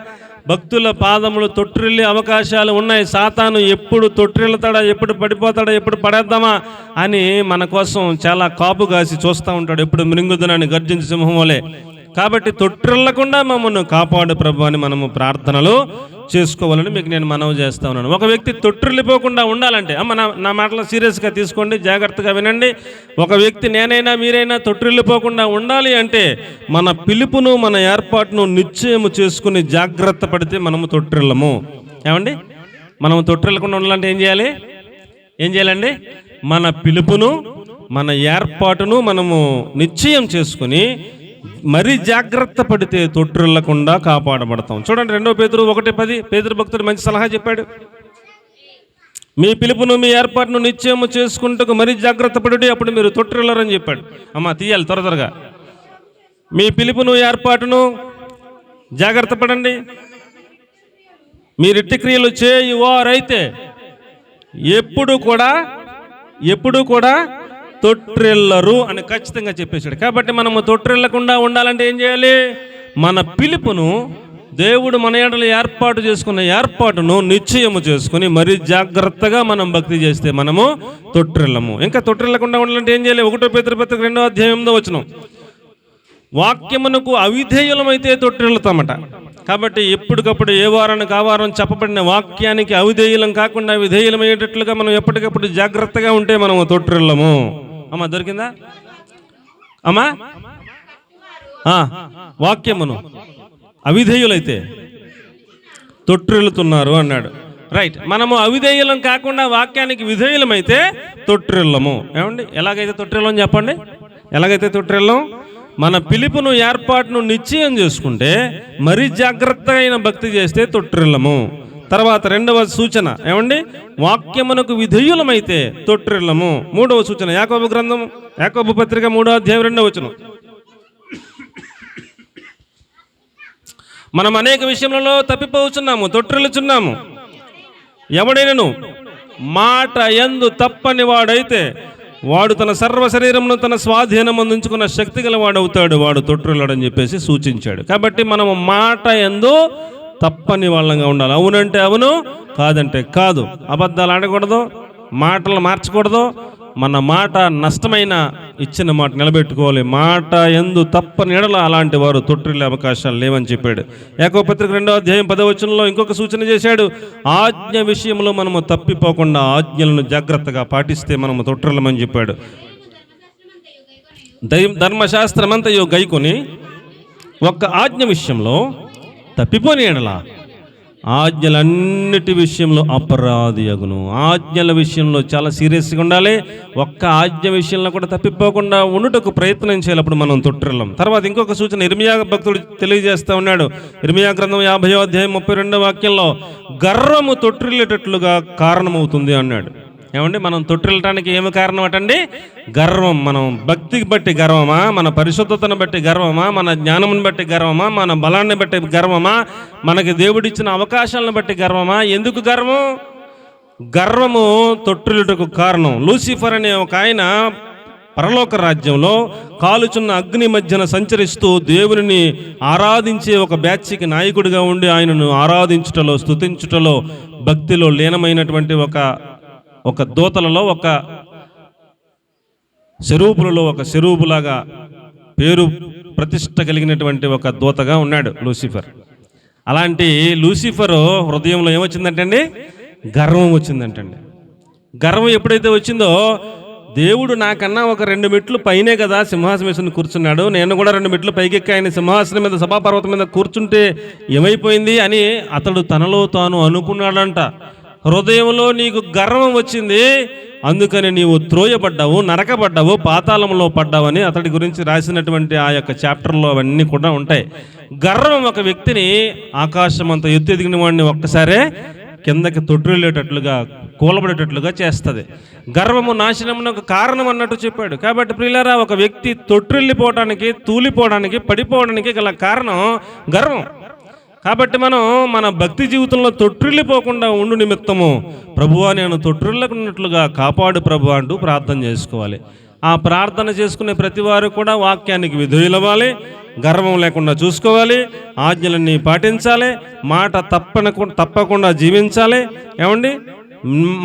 భక్తుల పాదములు తొట్టిల్లే అవకాశాలు ఉన్నాయి. సాతాను ఎప్పుడు తొట్టిల్లుతాడా, ఎప్పుడు పడిపోతాడా, ఎప్పుడు పడేద్దామా అని మన కోసం చాలా కాపు కాసి చూస్తూ ఉంటాడు, ఎప్పుడు మృంగుదనాన్ని గర్జించి సింహం వలె. కాబట్టి తొట్టిల్లకుండా మమ్మల్ని కాపాడు ప్రభు అని మనము ప్రార్థనలు చేసుకోవాలని మీకు నేను మనవి చేస్తా ఉన్నాను. ఒక వ్యక్తి తొట్టిల్లిపోకుండా ఉండాలంటే అమ్మ నా మాటలు సీరియస్గా తీసుకోండి, జాగ్రత్తగా వినండి. ఒక వ్యక్తి నేనైనా మీరైనా తొట్టిల్లిపోకుండా ఉండాలి అంటే మన పిలుపును మన ఏర్పాటును నిశ్చయము చేసుకుని జాగ్రత్త పడితే మనము తొట్టిల్లము. ఏమండి మనం తొట్టిల్లకుండా ఉండాలంటే ఏం చేయాలండి? మన పిలుపును మన ఏర్పాటును మనము నిశ్చయం చేసుకుని మరీ జాగ్రత్త పడితే తొట్టిల్లకుండా కాపాడబడతాం. చూడండి 2 పేతురు 1:10 పేతురు భక్తుడు మంచి సలహా చెప్పాడు. మీ పిలుపును మీ ఏర్పాటును నిశ్చయము చేసుకుంటూ మరీ జాగ్రత్త పడి అప్పుడు మీరు తొట్టిల్లరని చెప్పాడు. అమ్మ తీయాలి త్వరగా. మీ పిలుపును ఏర్పాటును జాగ్రత్త పడండి. మీరు ఇట్టి క్రియలు చేయువారైతే ఎప్పుడు కూడా తొట్టిల్లరు అని ఖచ్చితంగా చెప్పేశాడు. కాబట్టి మనము తొట్టిల్లకుండా ఉండాలంటే ఏం చేయాలి? మన పిలుపును దేవుడు మన ఎడల ఏర్పాటు చేసుకున్న ఏర్పాటును నిశ్చయము చేసుకుని మరీ జాగ్రత్తగా మనం భక్తి చేస్తే మనము తొట్టిల్లము. ఇంకా తొట్టిల్లకుండా ఉండాలంటే ఏం చేయాలి? 1 పేతురు 2వ అధ్యాయం 8వ వచనం. వాక్యమునకు అవిధేయులమైతే తొట్టిల్లుతామట. కాబట్టి ఎప్పటికప్పుడు ఏ వారానికి ఆ వారం చెప్పబడిన వాక్యానికి అవిధేయులం కాకుండా విధేయులమయ్యేటట్లుగా మనం ఎప్పటికప్పుడు జాగ్రత్తగా ఉంటే మనము తొట్టిల్లము. అమ్మా దొరికిందా అమ్మా? వాక్యమును అవిధేయులైతే తొట్టిల్లుతున్నారు అన్నాడు. రైట్. మనము అవిధేయులం కాకుండా వాక్యానికి విధేయులమైతే తొట్టిల్లము. ఏమండి ఎలాగైతే తొట్టిల్లం చెప్పండి? ఎలాగైతే తొట్టిల్లం? మన పిలుపును ఏర్పాటును నిశ్చయం చేసుకుంటే మరీ జాగ్రత్తగా అయిన భక్తి చేస్తే తొట్టిల్లము. తర్వాత రెండవ సూచన ఏమండి, వాక్యమునకు విధేయులమైతే తొట్టిల్లము. మూడవ సూచన యాకోబు గ్రంథం, యాకోబు పత్రిక 3వ అధ్యాయం 2వ వచనం. మనం అనేక విషయములలో తప్పిపోతున్నాము, తొట్టిల్లుచున్నాము. ఎవడైనను మాట యందు తప్పని వాడైతే వాడు తన సర్వ శరీరమును తన స్వాధీనమందుంచుకున్న శక్తి గల వాడవుతాడు, వాడు తొట్టిల్లడని చెప్పేసి సూచించాడు. కాబట్టి మనము మాట యందు తప్పని వాళ్ళంగా ఉండాలి. అవునంటే అవును, కాదంటే కాదు. అబద్ధాలు ఆడకూడదు, మాటలు మార్చకూడదు. మన మాట నష్టమైన ఇచ్చిన మాట నిలబెట్టుకోవాలి. మాట యందు తప్పని ఎడల అలాంటి వారు తొట్టిల్లే అవకాశాలు లేవని చెప్పాడు. యాకోబు పత్రిక 2వ అధ్యాయం 10వ వచనంలో ఇంకొక సూచన చేశాడు. ఆజ్ఞ విషయంలో మనము తప్పిపోకుండా ఆజ్ఞలను జాగ్రత్తగా పాటిస్తే మనము తొట్టిల్లమని చెప్పాడు. ధర్మశాస్త్రమంతయు గైకొని ఒక్క ఆజ్ఞ విషయంలో తప్పిపోని ఎడల ఆజ్ఞలన్నిటి విషయంలో అపరాధి అగును. ఆజ్ఞల విషయంలో చాలా సీరియస్గా ఉండాలి. ఒక్క ఆజ్ఞ విషయంలో కూడా తప్పిపోకుండా ఉండుటకు ప్రయత్నం చేయాలప్పుడు మనం తొట్టిల్లం. తర్వాత ఇంకొక సూచన ఇర్మియా భక్తుడు తెలియజేస్తూ ఉన్నాడు. ఇర్మియా గ్రంథం 50వ అధ్యాయం 32వ వాక్యంలో గర్వము తొట్టిల్లేటట్లుగా కారణమవుతుంది అన్నాడు. ఏమండి, మనం తొట్టిల్లటానికి ఏమి కారణం అటండి? గర్వం. మనం భక్తికి బట్టి గర్వమా, మన పరిశుద్ధతను బట్టి గర్వమా, మన జ్ఞానమును బట్టి గర్వమా, మన బలాన్ని బట్టి గర్వమా, మనకి దేవుడిచ్చిన అవకాశాలను బట్టి గర్వమా? ఎందుకు గర్వం? గర్వము తొట్టిల్లుటకు కారణం. లూసిఫర్ అనే ఒక ఆయన పరలోక రాజ్యంలో కాలుచున్న అగ్ని మధ్యన సంచరిస్తూ దేవుని ఆరాధించే ఒక బ్యాచ్కి నాయకుడిగా ఉండి ఆయనను ఆరాధించుటలో, స్తుతించుటలో, భక్తిలో లీనమైనటువంటి ఒక దూతలలో, ఒక శరూపులలో ఒక శరూపులాగా పేరు ప్రతిష్ట కలిగినటువంటి ఒక దూతగా ఉన్నాడు లూసిఫర్. అలాంటి లూసిఫర్ హృదయంలో ఏమొచ్చిందంటే అండి? గర్వం వచ్చిందంటండి. గర్వం ఎప్పుడైతే వచ్చిందో, దేవుడు నాకన్నా ఒక 2 మెట్లు పైనే కదా సింహాసనం వేసుకుని కూర్చున్నాడు, నేను కూడా 2 మెట్లు పైకెక్కి ఆయన సింహాసనం మీద, సభాపర్వతం మీద కూర్చుంటే ఏమైపోయింది అని అతడు తనలో తాను అనుకున్నాడంట. హృదయంలో నీకు గర్వం వచ్చింది, అందుకని నీవు త్రోయబడ్డావు, నరకబడ్డావు, పాతాళంలో పడ్డావని అతడి గురించి రాసినటువంటి ఆ యొక్క చాప్టర్లో అవన్నీ కూడా ఉంటాయి. గర్వం ఒక వ్యక్తిని ఆకాశం అంత ఎత్తు ఎదిగిన వాడిని ఒక్కసారే కిందకి తొట్టిల్లేటట్లుగా, కూలబడేటట్లుగా చేస్తుంది. గర్వము నాశనమునకు కారణం అన్నట్టు చెప్పాడు. కాబట్టి ప్రియులారా, ఒక వ్యక్తి తొట్టిల్లిపోవడానికి, తూలిపోవడానికి, పడిపోవడానికి గల కారణం గర్వం. కాబట్టి మనం మన భక్తి జీవితంలో తొట్టిల్లిపోకుండా ఉండు నిమిత్తము ప్రభువా నేను తొట్టిల్లకున్నట్లుగా కాపాడు ప్రభు అంటూ ప్రార్థన చేసుకోవాలి. ఆ ప్రార్థన చేసుకునే ప్రతి వారు కూడా వాక్యానికి విధేయులవ్వాలి, గర్వం లేకుండా చూసుకోవాలి, ఆజ్ఞలన్నీ పాటించాలి, మాట తప్పకుండా జీవించాలి. ఏమండి,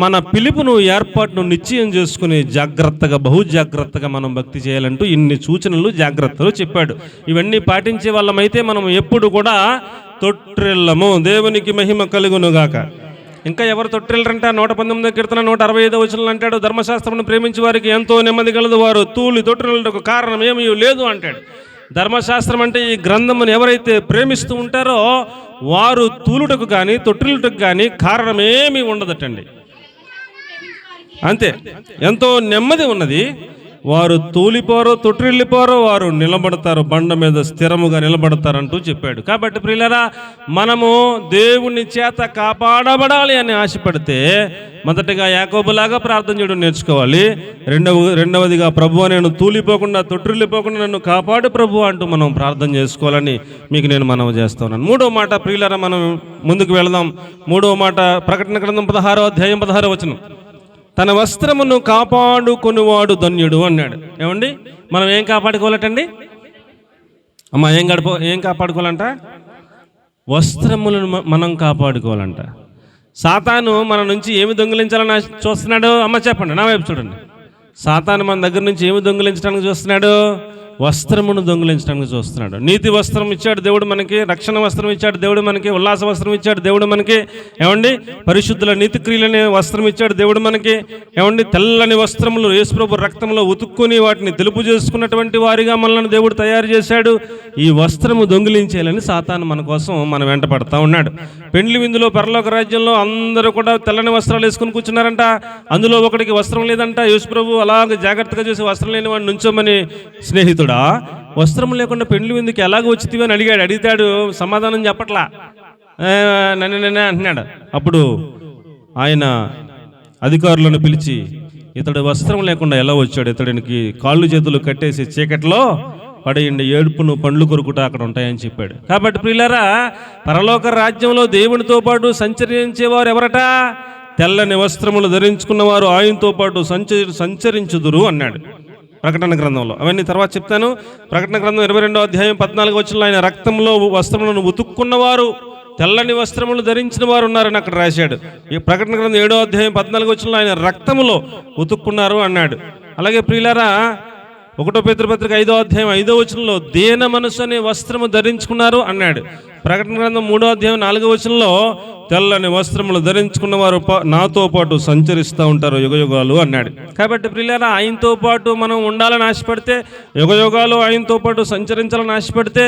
మన పిలుపును, ఏర్పాటును నిశ్చయం చేసుకుని జాగ్రత్తగా, బహుజాగ్రత్తగా మనం భక్తి చేయాలంటూ ఇన్ని సూచనలు, జాగ్రత్తలు చెప్పాడు. ఇవన్నీ పాటించే వాళ్ళమైతే మనం ఎప్పుడు కూడా తొట్టిల్లము. దేవునికి మహిమ కలుగునుగాక. ఇంకా ఎవరు తొట్టిల్లరంట? 119వ కీర్తన 165వ వచనం అంటాడు, ధర్మశాస్త్రమును ప్రేమించే వారికి ఎంతో నెమ్మది కలదు, వారు తూలి తొట్టిల్లుటకు కారణం ఏమీ లేదు అంటాడు. ధర్మశాస్త్రం అంటే ఈ గ్రంథమును ఎవరైతే ప్రేమిస్తూ ఉంటారో వారు తూలుటకు కానీ, తొట్టిల్లుటకు కానీ కారణమేమీ ఉండదటండి. అంతే, ఎంతో నెమ్మది ఉన్నది. వారు తూలిపోరో, తొట్టిల్లిపోరో, వారు నిలబడతారు, బండ మీద స్థిరముగా నిలబడతారంటూ చెప్పాడు. కాబట్టి ప్రియులారా, మనము దేవుని చేత కాపాడబడాలి అని ఆశపడితే మొదటగా యాకోబులాగా ప్రార్థన చేయడం నేర్చుకోవాలి. రెండవదిగా ప్రభువా నేను తూలిపోకుండా, తొట్టిల్లిపోకుండా నన్ను కాపాడు ప్రభు అంటూ మనం ప్రార్థన చేసుకోవాలని మీకు నేను మనవి చేస్తున్నాను. 3వ మాట ప్రియులారా, మనం ముందుకు వెళదాం. 3వ మాట ప్రకటన గ్రంథం 16వ అధ్యాయం 16వ వచనం. తన వస్త్రమును కాపాడుకొనివాడు ధన్యుడు అన్నాడు. ఏమండి, మనం ఏం కాపాడుకోవాలటండి? అమ్మా, ఏం కాపాడుకోవాలంట? వస్త్రములను మనం కాపాడుకోవాలంట. సాతాను మన నుంచి ఏమి దొంగిలించాలని చూస్తున్నాడు? అమ్మ చెప్పండి, నా వైపు చూడండి. సాతాను మన దగ్గర నుంచి ఏమి దొంగిలించడానికి చూస్తున్నాడు? వస్త్రమును దొంగిలించడానికి చూస్తున్నాడు. నీతి వస్త్రం ఇచ్చాడు దేవుడు మనకి, రక్షణ వస్త్రం ఇచ్చాడు దేవుడు మనకి, ఉల్లాస వస్త్రం ఇచ్చాడు దేవుడు మనకి. ఏమండి, పరిశుద్ధుల నీతి క్రియలనే వస్త్రం ఇచ్చాడు దేవుడు మనకి. ఏమండి, తెల్లని వస్త్రములు యేసుప్రభు రక్తంలో ఉతుక్కుని వాటిని తెలుపు చేసుకున్నటువంటి వారిగా మనల్ని దేవుడు తయారు చేశాడు. ఈ వస్త్రము దొంగిలించేయాలని సాతాను మన కోసం మన వెంట పడతా ఉన్నాడు. పెండ్లి విందులో పరలోక రాజ్యంలో అందరూ కూడా తెల్లని వస్త్రాలు వేసుకుని కూర్చున్నారంట. అందులో ఒకటికి వస్త్రం లేదంట. యేసుప్రభు అలాగే జాగ్రత్తగా చేసి వస్త్రం లేని వాడిని నుంచోమని, వస్త్రం లేకుండా పెండ్లి విందుకి ఎలాగ వచ్చితివి అని అడిగాడు. అడిగితాడు, సమాధానం చెప్పట్లా. నన్ను అంటున్నాడు. అప్పుడు ఆయన అధికారులను పిలిచి, ఇతడు వస్త్రం లేకుండా ఎలా వచ్చాడు, ఇతడికి కాళ్ళు చేతులు కట్టేసి చీకట్లో పడేయండి, ఏడుపును పండ్లు కొరుకుట అక్కడ ఉంటాయని చెప్పాడు. కాబట్టి ప్రియులారా, పరలోక రాజ్యంలో దేవునితో పాటు సంచరించేవారు ఎవరట? తెల్లని వస్త్రములు ధరించుకున్నవారు ఆయనతో పాటు సంచరించుదురు అన్నాడు ప్రకటన గ్రంథంలో. అవన్నీ తర్వాత చెప్తాను. ప్రకటన గ్రంథం 22వ అధ్యాయం 14వ వచనంలో ఆయన రక్తంలో వస్త్రములను ఉతుక్కున్నవారు, తెల్లని వస్త్రములు ధరించిన వారు ఉన్నారని అక్కడ రాశాడు. ఈ ప్రకటన గ్రంథం 7వ అధ్యాయం 14వ వచనంలో ఆయన రక్తములో ఉతుక్కున్నారు అన్నాడు. అలాగే ప్రియులారా, 1 పేతురు పత్రిక 5వ అధ్యాయం 5వ వచనంలో దేన మనసు అనే వస్త్రము ధరించుకున్నారు అన్నాడు. ప్రకటన గ్రంథం 3వ అధ్యాయం 4వ వచనంలో తెల్లని వస్త్రములు ధరించుకున్న వారు నాతో పాటు సంచరిస్తూ ఉంటారు యుగయుగాలు అన్నాడు. కాబట్టి ప్రియులారా, ఆయనతో పాటు మనం ఉండాలని ఆశపడితే, యుగయుగాలు ఆయనతో పాటు సంచరించాలని ఆశపడితే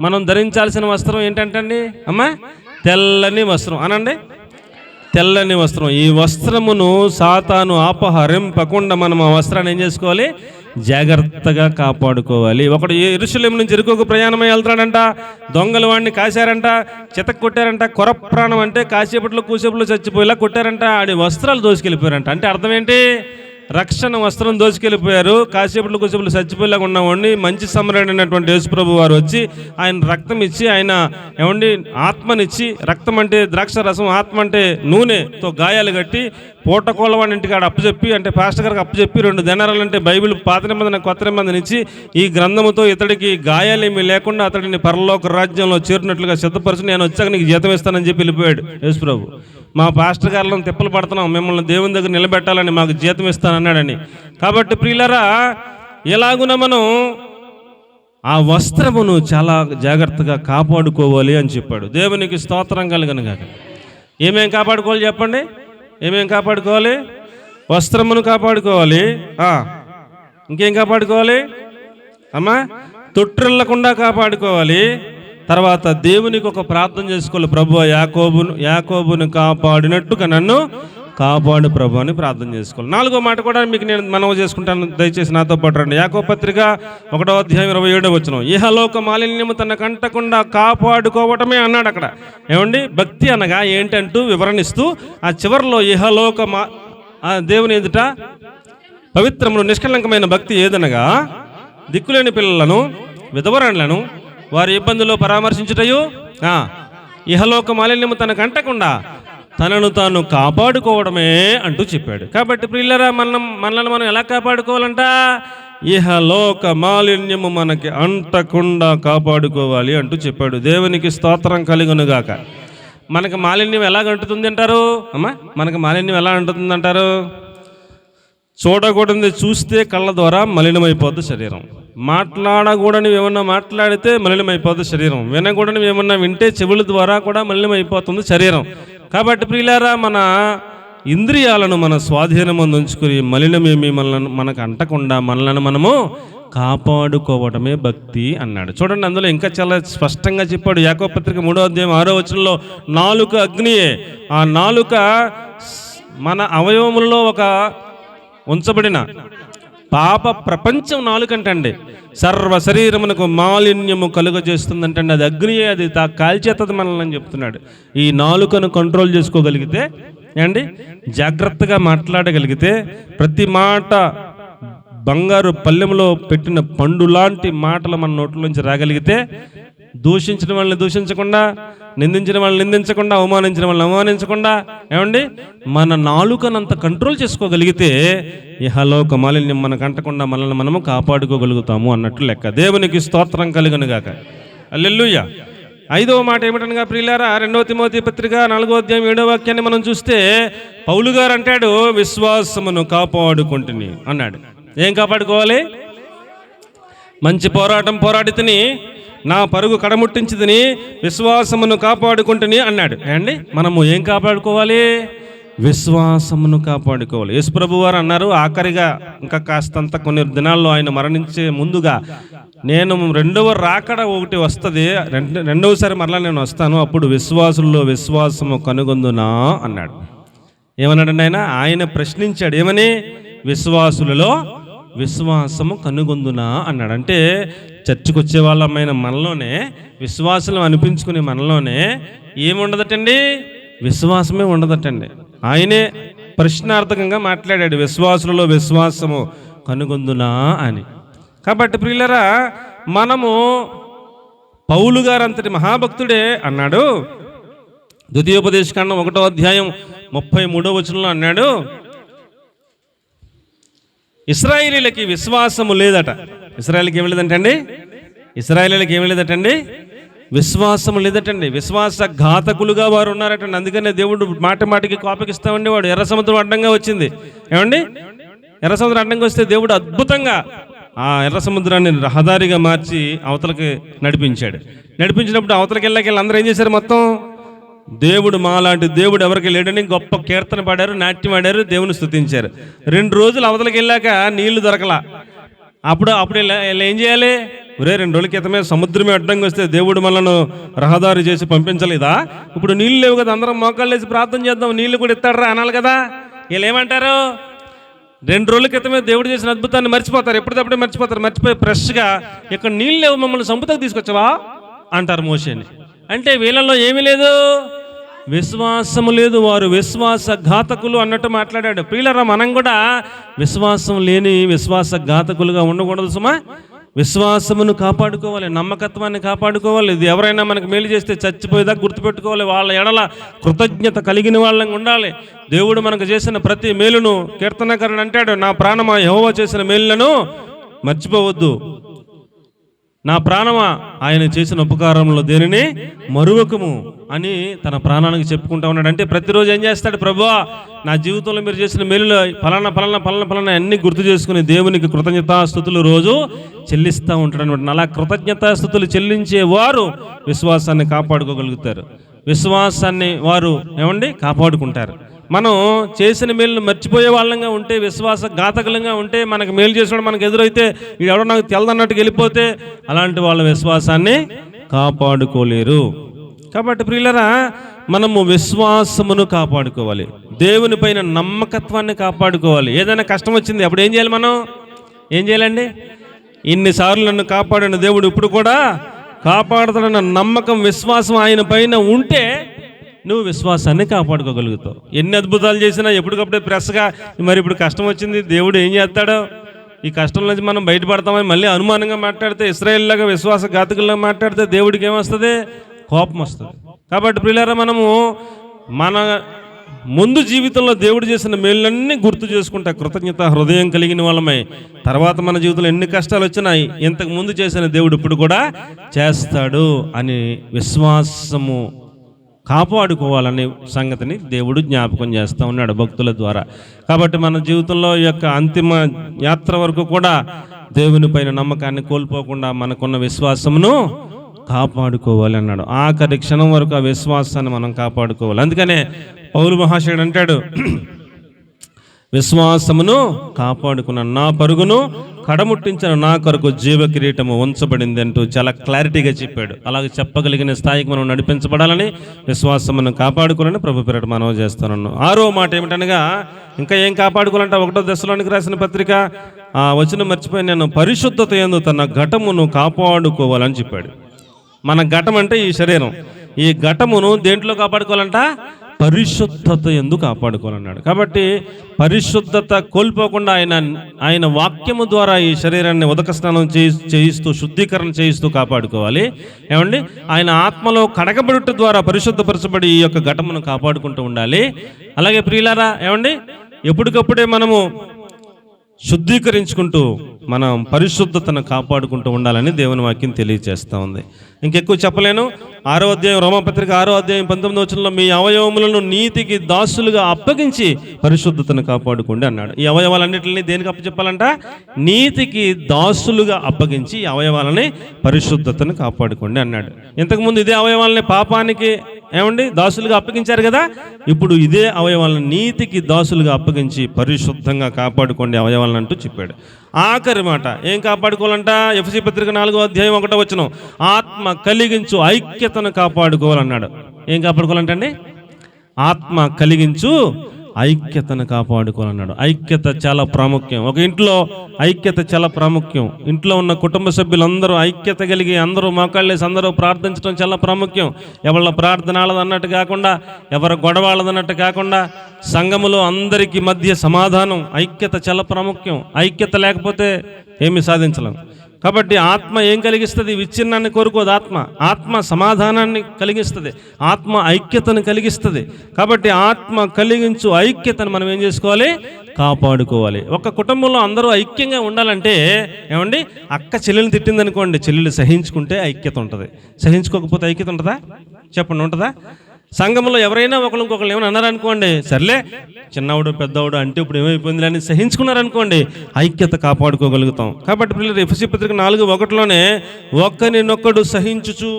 మనం ధరించాల్సిన వస్త్రం ఏంటంటండి అమ్మా? తెల్లని వస్త్రం అనండి. తెల్లని వస్త్రం. ఈ వస్త్రమును సాతాను అపహరింపకుండా మనం ఆ వస్త్రాన్ని ఏం చేసుకోవాలి? జాగ్రత్తగా కాపాడుకోవాలి. ఒకడు యెరూషలేము నుంచి యెరికోకు ప్రయాణమై వెళ్తాడంట. దొంగలు వాడిని కాశారంట, చితక్ కొట్టారంట. కొర ప్రాణం అంటే కాసేపట్లో కూసేపట్లో చచ్చిపోయేలా కొట్టారంట. ఆడి వస్త్రాలు దోసుకెళ్ళిపోయారంట. అంటే అర్థం ఏంటి? రక్షణ వస్త్రం దోచుకెళ్ళిపోయారు. కాసేపట్లో కూసేపట్లు చచ్చిపోయేలాగా ఉన్నవాడిని మంచి సమరుడైనటువంటి యేసుప్రభు వారు వచ్చి ఆయన రక్తం ఇచ్చి, ఆయన ఏమండి ఆత్మనిచ్చి, రక్తం అంటే ద్రాక్ష రసం, ఆత్మ అంటే నూనెతో గాయాలు కట్టి పూటకోళ్ళవాడి ఇంటికి ఆడ అప్పచెప్పి, అంటే పాస్టర్ గారికి అప్పచెప్పి 2 దినారాలు అంటే బైబిల్ పాత నిబంధన కొత్త నిబంధన ఇచ్చి, ఈ గ్రంథముతో ఇతడికి గాయాలేమీ లేకుండా అతడిని పరలోక రాజ్యంలో చేరినట్లుగా సిద్ధపరిచి నేను వచ్చాక నీకు జీతం ఇస్తానని చెప్పి వెళ్ళిపోయాడు యేసుప్రభు. మా పాస్టర్ గారిలో తిప్పలు పడుతున్నాం, మిమ్మల్ని దేవుని దగ్గర నిలబెట్టాలని, మాకు జీతం ఇస్తానన్నాడని. కాబట్టి ప్రియులారా, ఎలాగున మనం ఆ వస్త్రమును చాలా జాగ్రత్తగా కాపాడుకోవాలి అని చెప్పాడు. దేవునికి స్తోత్రం కలుగును గాక. ఏమేం కాపాడుకోవాలి చెప్పండి? ఏమేం కాపాడుకోవాలి? వస్త్రమును కాపాడుకోవాలి. ఇంకేం కాపాడుకోవాలి అమ్మా? తొట్టిల్లకుండా కాపాడుకోవాలి. తర్వాత దేవునికి ఒక ప్రార్థన చేసుకోవాలి. ప్రభువా, యాకోబును కాపాడినట్టుగా నన్ను కాపాడు ప్రభు అని ప్రార్థన చేసుకోవాలి. 4వ మాట కూడా మీకు నేను మనవి చేసుకుంటాను, దయచేసి నాతో పాటు రండి. యాకోబు పత్రిక 1వ అధ్యాయం 27వ వచనం. ఇహలోక మాలిన్యము తనకు అంటకుండా కాపాడుకోవటమే అన్నాడు అక్కడ. ఏమండి? భక్తి అనగా ఏంటంటూ వివరణిస్తూ ఆ చివరిలో ఇహలోక దేవుని ఎదుట పవిత్రములు నిష్కలంకమైన భక్తి ఏదనగా దిక్కులేని పిల్లలను, విధవరాండ్లను వారి ఇబ్బందుల్లో పరామర్శించుటయు, ఇహలోక మాలిన్యము తనకు అంటకుండా తనను తాను కాపాడుకోవడమే అంటూ చెప్పాడు. కాబట్టి ప్రియులారా, మనల్ని మనం ఎలా కాపాడుకోవాలంట? ఇహలోక మాలిన్యము మనకి అంటకుండా కాపాడుకోవాలి అంటూ చెప్పాడు. దేవునికి స్తోత్రం కలుగునుగాక. మనకు మాలిన్యం ఎలాగ అంటుతుంది అంటారు అమ్మా? మనకు మాలిన్యం ఎలా అంటుతుంది అంటారు? చూడకూడదు చూస్తే కళ్ళ ద్వారా మలినమైపోద్ది శరీరం. మాట్లాడకూడనివి ఏమన్నా మాట్లాడితే మలినమైపోద్ది శరీరం. వినకూడనివి ఏమన్నా వింటే చెవుల ద్వారా కూడా మలినమైపోతుంది శరీరం. కాబట్టి ప్రియులారా, మన ఇంద్రియాలను మన స్వాధీనమందు ఉంచుకుని మలినమేమి మనకు అంటకుండా మనలను మనము కాపాడుకోవడమే భక్తి అన్నాడు. చూడండి, అందులో ఇంకా చాలా స్పష్టంగా చెప్పాడు. యాకోబు పత్రిక 3వ అధ్యాయం 6వ వచనంలో నాలుక అగ్నియే. ఆ నాలుక మన అవయవములలో ఒక ఉంచబడిన పాప ప్రపంచం నాలుకంటండి. సర్వ శరీరమునకు మాలిన్యము కలుగజేస్తుందంటండి. అది అగ్నియే, అది కాల్చేస్తుంది మనల్ని అని చెప్తున్నాడు. ఈ నాలుకను కంట్రోల్ చేసుకోగలిగితే అండి, జాగ్రత్తగా మాట్లాడగలిగితే, ప్రతి మాట బంగారు పల్లెంలో పెట్టిన పండు లాంటి మాటలు మన నోట్లోంచి రాగలిగితే, దూషించిన వాళ్ళని దూషించకుండా, నిందించిన వాళ్ళని నిందించకుండా, అవమానించిన వాళ్ళని అవమానించకుండా, ఏమండి మన నాలుకనంత కంట్రోల్ చేసుకోగలిగితే ఇహలోక మాలిన్యం మనకు అంటకుండా మనల్ని మనము కాపాడుకోగలుగుతాము అన్నట్లు లెక్క. దేవునికి స్తోత్రం కలుగునుగాక. హల్లెలూయా. 5వ మాట ఏమిటనగా ప్రియులారా, 2వ తిమోతి పత్రిక 4వ అధ్యాయం 7వ వాక్యాన్ని మనం చూస్తే పౌలు గారు అంటాడు, విశ్వాసమును కాపాడుకుంటుని అన్నాడు. ఏం కాపాడుకోవాలి? మంచి పోరాటం పోరాడితిని, నా పరుగు కడముట్టించితిని, విశ్వాసమును కాపాడుకుంటుని అన్నాడు. అండి, మనము ఏం కాపాడుకోవాలి? విశ్వాసమును కాపాడుకోవాలి. యేసుప్రభు వారు అన్నారు, ఆఖరిగా ఇంకా కాస్తంత కొన్ని దినాల్లో ఆయన మరణించే ముందుగా, నేను రెండవ రాకడ ఒకటి వస్తుంది, రెండవసారి మరలా నేను వస్తాను, అప్పుడు విశ్వాసుల్లో విశ్వాసము కనుగొందునా అన్నాడు. ఏమన్నాడండి ఆయన ప్రశ్నించాడు. ఏమని? విశ్వాసులలో విశ్వాసము కనుగొందునా అన్నాడు. అంటే చర్చికి వచ్చే వాళ్ళమైన మనలోనే, విశ్వాసం అనిపించుకునే మనలోనే ఏముండదటండి? విశ్వాసమే ఉండదటండి. ఆయనే ప్రశ్నార్థకంగా మాట్లాడాడు, విశ్వాసులలో విశ్వాసము కనుగొందునా అని. కాబట్టి ప్రియులరా, మనము పౌలు గారు అంతటి మహాభక్తుడే అన్నాడు. ద్వితీయోపదేశకాండం 1వ అధ్యాయం 33వ వచనంలో అన్నాడు, ఇశ్రాయేలీలకి విశ్వాసము లేదట. ఇశ్రాయేలీకి ఏమి లేదంటండి? ఇశ్రాయేలీలకి ఏమి లేదటండి? విశ్వాసము లేదటండి. విశ్వాసఘాతకులుగా వారు ఉన్నారటండి. అందుకనే దేవుడు మాటికి కోపగిస్తూ ఉండేవాడు. ఎర్ర సముద్రం అడ్డంగా వచ్చింది. ఏమండి? ఎర్ర సముద్రం అడ్డంగా వస్తే దేవుడు అద్భుతంగా ఆ ఎర్ర సముద్రాన్ని రహదారిగా మార్చి అవతలకి నడిపించాడు. నడిపించినప్పుడు అవతలకి వెళ్ళాక అందరూ ఏం చేశారు? మొత్తం దేవుడు మాలాంటి దేవుడు ఎవరికి లేడని గొప్ప కీర్తన పాడారు, నాట్యం ఆడారు, దేవుని స్తుతించారు. 2 రోజులు అవతలకి వెళ్ళాక నీళ్లు దొరకలా. అప్పుడు ఏం చేయాలి? 2 రోజుల క్రితమే సముద్రమే అడ్డంగా వస్తే దేవుడు మనను రహదారి చేసి పంపించలేదా? ఇప్పుడు నీళ్ళు లేవు కదా, అందరం మోకాళ్ళు వేసి ప్రార్థన చేద్దాం, నీళ్లు కూడా ఇస్తాడరా అనాలి కదా. వీళ్ళు ఏమంటారు? 2 రోజుల క్రితమే దేవుడు చేసిన అద్భుతాన్ని మర్చిపోతారు, ఎప్పటికప్పుడే మర్చిపోతారు. మర్చిపోయి ఫ్రెష్గా ఇక్కడ నీళ్ళు లేవు, మమ్మల్ని సముద్రం తీసుకొచ్చావా అంటారు మోషేని. అంటే వీళ్ళల్లో ఏమీ లేదు, విశ్వాసము లేదు. వారు విశ్వాసఘాతకులు అన్నట్టు మాట్లాడాడు. ప్రియులరా, మనం కూడా విశ్వాసం లేని విశ్వాసఘాతకులుగా ఉండకూడదు సుమా. విశ్వాసమును కాపాడుకోవాలి, నమ్మకత్వాన్ని కాపాడుకోవాలి. ఇది ఎవరైనా మనకు మేలు చేస్తే చచ్చిపోయేదాకా గుర్తుపెట్టుకోవాలి. వాళ్ళ ఎడల కృతజ్ఞత కలిగిన వాళ్ళని ఉండాలి. దేవుడు మనకు చేసిన ప్రతి మేలును, కీర్తనకారుడు అంటాడు, నా ప్రాణమా యెహోవా చేసిన మేలులను మర్చిపోవద్దు, నా ప్రాణమా ఆయన చేసిన ఉపకారంలో దేనిని మరువకము అని తన ప్రాణానికి చెప్పుకుంటా ఉన్నాడు. అంటే ప్రతిరోజు ఏం చేస్తాడు? ప్రభువా, నా జీవితంలో మీరు చేసిన మేలులో ఫలానా అన్ని గుర్తు చేసుకుని దేవునికి కృతజ్ఞతాస్తుతులు రోజు చెల్లిస్తూ ఉంటాడు అనమాట. అలా కృతజ్ఞతాస్తుతులు చెల్లించే వారు విశ్వాసాన్ని కాపాడుకోగలుగుతారు. విశ్వాసాన్ని వారు కాపాడుకుంటారు. మనం చేసిన మేలును మర్చిపోయే వాళ్ళంగా ఉంటే, విశ్వాసఘాతకులంగా ఉంటే, మనకు మేలు చేసినాడు మనకు ఎదురైతే ఇది ఎవడో నాకు తెలదన్నట్టుగా వెళ్ళిపోతే అలాంటి వాళ్ళ విశ్వాసాన్ని కాపాడుకోలేరు. కాబట్టి ప్రియులరా, మనము విశ్వాసమును కాపాడుకోవాలి, దేవుని పైన నమ్మకత్వాన్ని కాపాడుకోవాలి. ఏదైనా కష్టం వచ్చింది అప్పుడు ఏం చేయాలి? మనం ఏం చేయాలండి? ఇన్నిసార్లు నన్ను కాపాడిన దేవుడు ఇప్పుడు కూడా కాపాడుతాడన్న నమ్మకం, విశ్వాసం ఆయన పైన ఉంటే నువ్వు విశ్వాసాన్ని కాపాడుకోగలుగుతావు. ఎన్ని అద్భుతాలు చేసినా ఎప్పటికప్పుడే ప్రెస్గా మరి ఇప్పుడు కష్టం వచ్చింది, దేవుడు ఏం చేస్తాడో, ఈ కష్టం నుంచి మనం బయటపడతామని మళ్ళీ అనుమానంగా మాట్లాడితే, ఇశ్రాయేలులాగా విశ్వాసఘాతకుల్లాగా మాట్లాడితే దేవుడికి ఏమొస్తుంది? కోపం వస్తుంది. కాబట్టి ప్రియులారా, మనము మన ముందు జీవితంలో దేవుడు చేసిన మేళ్ళన్నీ గుర్తు చేసుకుంటా కృతజ్ఞత హృదయం కలిగిన వాళ్ళమై, తర్వాత మన జీవితంలో ఎన్ని కష్టాలు వచ్చినాయి, ఇంతకు ముందు చేసిన దేవుడు ఇప్పుడు కూడా చేస్తాడు అని విశ్వాసము కాపాడుకోవాలనే సంగతిని దేవుడు జ్ఞాపకం చేస్తూ ఉన్నాడు భక్తుల ద్వారా. కాబట్టి మన జీవితంలో ఈ యొక్క అంతిమ యాత్ర వరకు కూడా దేవుని పైన నమ్మకాన్ని కోల్పోకుండా మనకున్న విశ్వాసమును కాపాడుకోవాలి అన్నాడు. ఆఖరి క్షణం వరకు ఆ విశ్వాసాన్ని మనం కాపాడుకోవాలి. అందుకనే పౌలు మహాశయుడు అంటాడు, విశ్వాసమును కాపాడుకున్న నా పరుగును కడముట్టించిన నా కొరకు జీవ కిరీటము ఉంచబడింది అంటూ చాలా క్లారిటీగా చెప్పాడు. అలాగే చెప్పగలిగిన స్థాయికి మనం నడిపించబడాలని, విశ్వాసమును కాపాడుకోవాలని ప్రభు పేరిట మనవి చేస్తున్నాను. 6వ మాట ఏమిటనగా, ఇంకా ఏం కాపాడుకోవాలంటే 1వ దశలోనికి రాసిన పత్రిక వచనం మర్చిపోయి, నేను పరిశుద్ధత యందు తన ఘటమును కాపాడుకోవాలని చెప్పాడు. మన ఘటం అంటే ఈ శరీరం. ఈ ఘటమును దేంట్లో కాపాడుకోవాలంట? పరిశుద్ధత యందు కాపాడుకోవాలన్నాడు. కాబట్టి పరిశుద్ధత కోల్పోకుండా ఆయన వాక్యము ద్వారా ఈ శరీరాన్ని ఉదక స్నానం చేయిస్తూ, శుద్ధీకరణ చేయిస్తూ కాపాడుకోవాలి. ఏమండి? ఆయన ఆత్మలో కడగబడుట ద్వారా పరిశుద్ధపరచబడి ఈ యొక్క ఘటమును కాపాడుకుంటూ ఉండాలి. అలాగే ప్రియులారా, ఏమండి, ఎప్పటికప్పుడే మనము శుద్ధీకరించుకుంటూ మనం పరిశుద్ధతను కాపాడుకుంటూ ఉండాలని దేవుని వాక్యం తెలియజేస్తూ ఉంది. ఇంకెక్కువ చెప్పలేను. 6వ అధ్యాయం, రోమాపత్రిక 6వ అధ్యాయం 19వ వచనంలో, మీ అవయవములను నీతికి దాసులుగా అప్పగించి పరిశుద్ధతను కాపాడుకోండి అన్నాడు. ఈ అవయవాలన్నింటినీ దేనికి అప్పచెప్పాలంట? నీతికి దాసులుగా అప్పగించి ఈ అవయవాలని పరిశుద్ధతను కాపాడుకోండి అన్నాడు. ఇంతకుముందు ఇదే అవయవాలని పాపానికి దాసులుగా అప్పగించారు కదా. ఇప్పుడు ఇదే అవయవాలను నీతికి దాసులుగా అప్పగించి పరిశుద్ధంగా కాపాడుకోండి అవయవాలను అంటూ చెప్పాడు. ఆఖరి మాట ఏం కాపాడుకోవాలంట? ఎఫెసీ పత్రిక 4వ అధ్యాయం 1వ వచనం, ఆత్మ కలిగించు ఐక్యతను కాపాడుకోవాలన్నాడు. ఏం కాపాడుకోవాలంటండి? ఆత్మ కలిగించు ఐక్యతను కాపాడుకోవాలన్నాడు. ఐక్యత చాలా ప్రాముఖ్యం. ఒక ఇంట్లో ఐక్యత చాలా ప్రాముఖ్యం. ఇంట్లో ఉన్న కుటుంబ సభ్యులందరూ ఐక్యత కలిగి అందరూ మోకాళ్ళేసి అందరూ ప్రార్థించడం చాలా ప్రాముఖ్యం. ఎవరి ప్రార్థన వాళ్ళదన్నట్టు కాకుండా, ఎవరి గొడవ వాళ్ళదన్నట్టు కాకుండా, సంఘములో అందరికీ మధ్య సమాధానం, ఐక్యత చాలా ప్రాముఖ్యం. ఐక్యత లేకపోతే ఏమీ సాధించలేం. కాబట్టి ఆత్మ ఏం కలిగిస్తుంది? విచ్ఛిన్నాన్ని కోరుకోదు. ఆత్మ సమాధానాన్ని కలిగిస్తుంది, ఆత్మ ఐక్యతను కలిగిస్తుంది. కాబట్టి ఆత్మ కలిగించు ఐక్యతను మనం ఏం చేసుకోవాలి? కాపాడుకోవాలి. ఒక కుటుంబంలో అందరూ ఐక్యంగా ఉండాలంటే ఏమండి, అక్క చెల్లెలు తిట్టిందనుకోండి, చెల్లెలు సహించుకుంటే ఐక్యత ఉంటుంది. సహించుకోకపోతే ఐక్యత ఉంటుందా? చెప్పండి, ఉంటుందా? సంఘంలో ఎవరైనా ఇంకొకరు ఏమైనా అన్నారనుకోండి, సర్లే చిన్నవాడు పెద్దవాడు అంటే ఇప్పుడు ఏమైపోయింది అని సహించుకున్నారనుకోండి, ఐక్యత కాపాడుకోగలుగుతాం. కాబట్టి పిల్లలు ఎఫెసీ పత్రిక 4:1 ఒకరినొకడు సహించుచు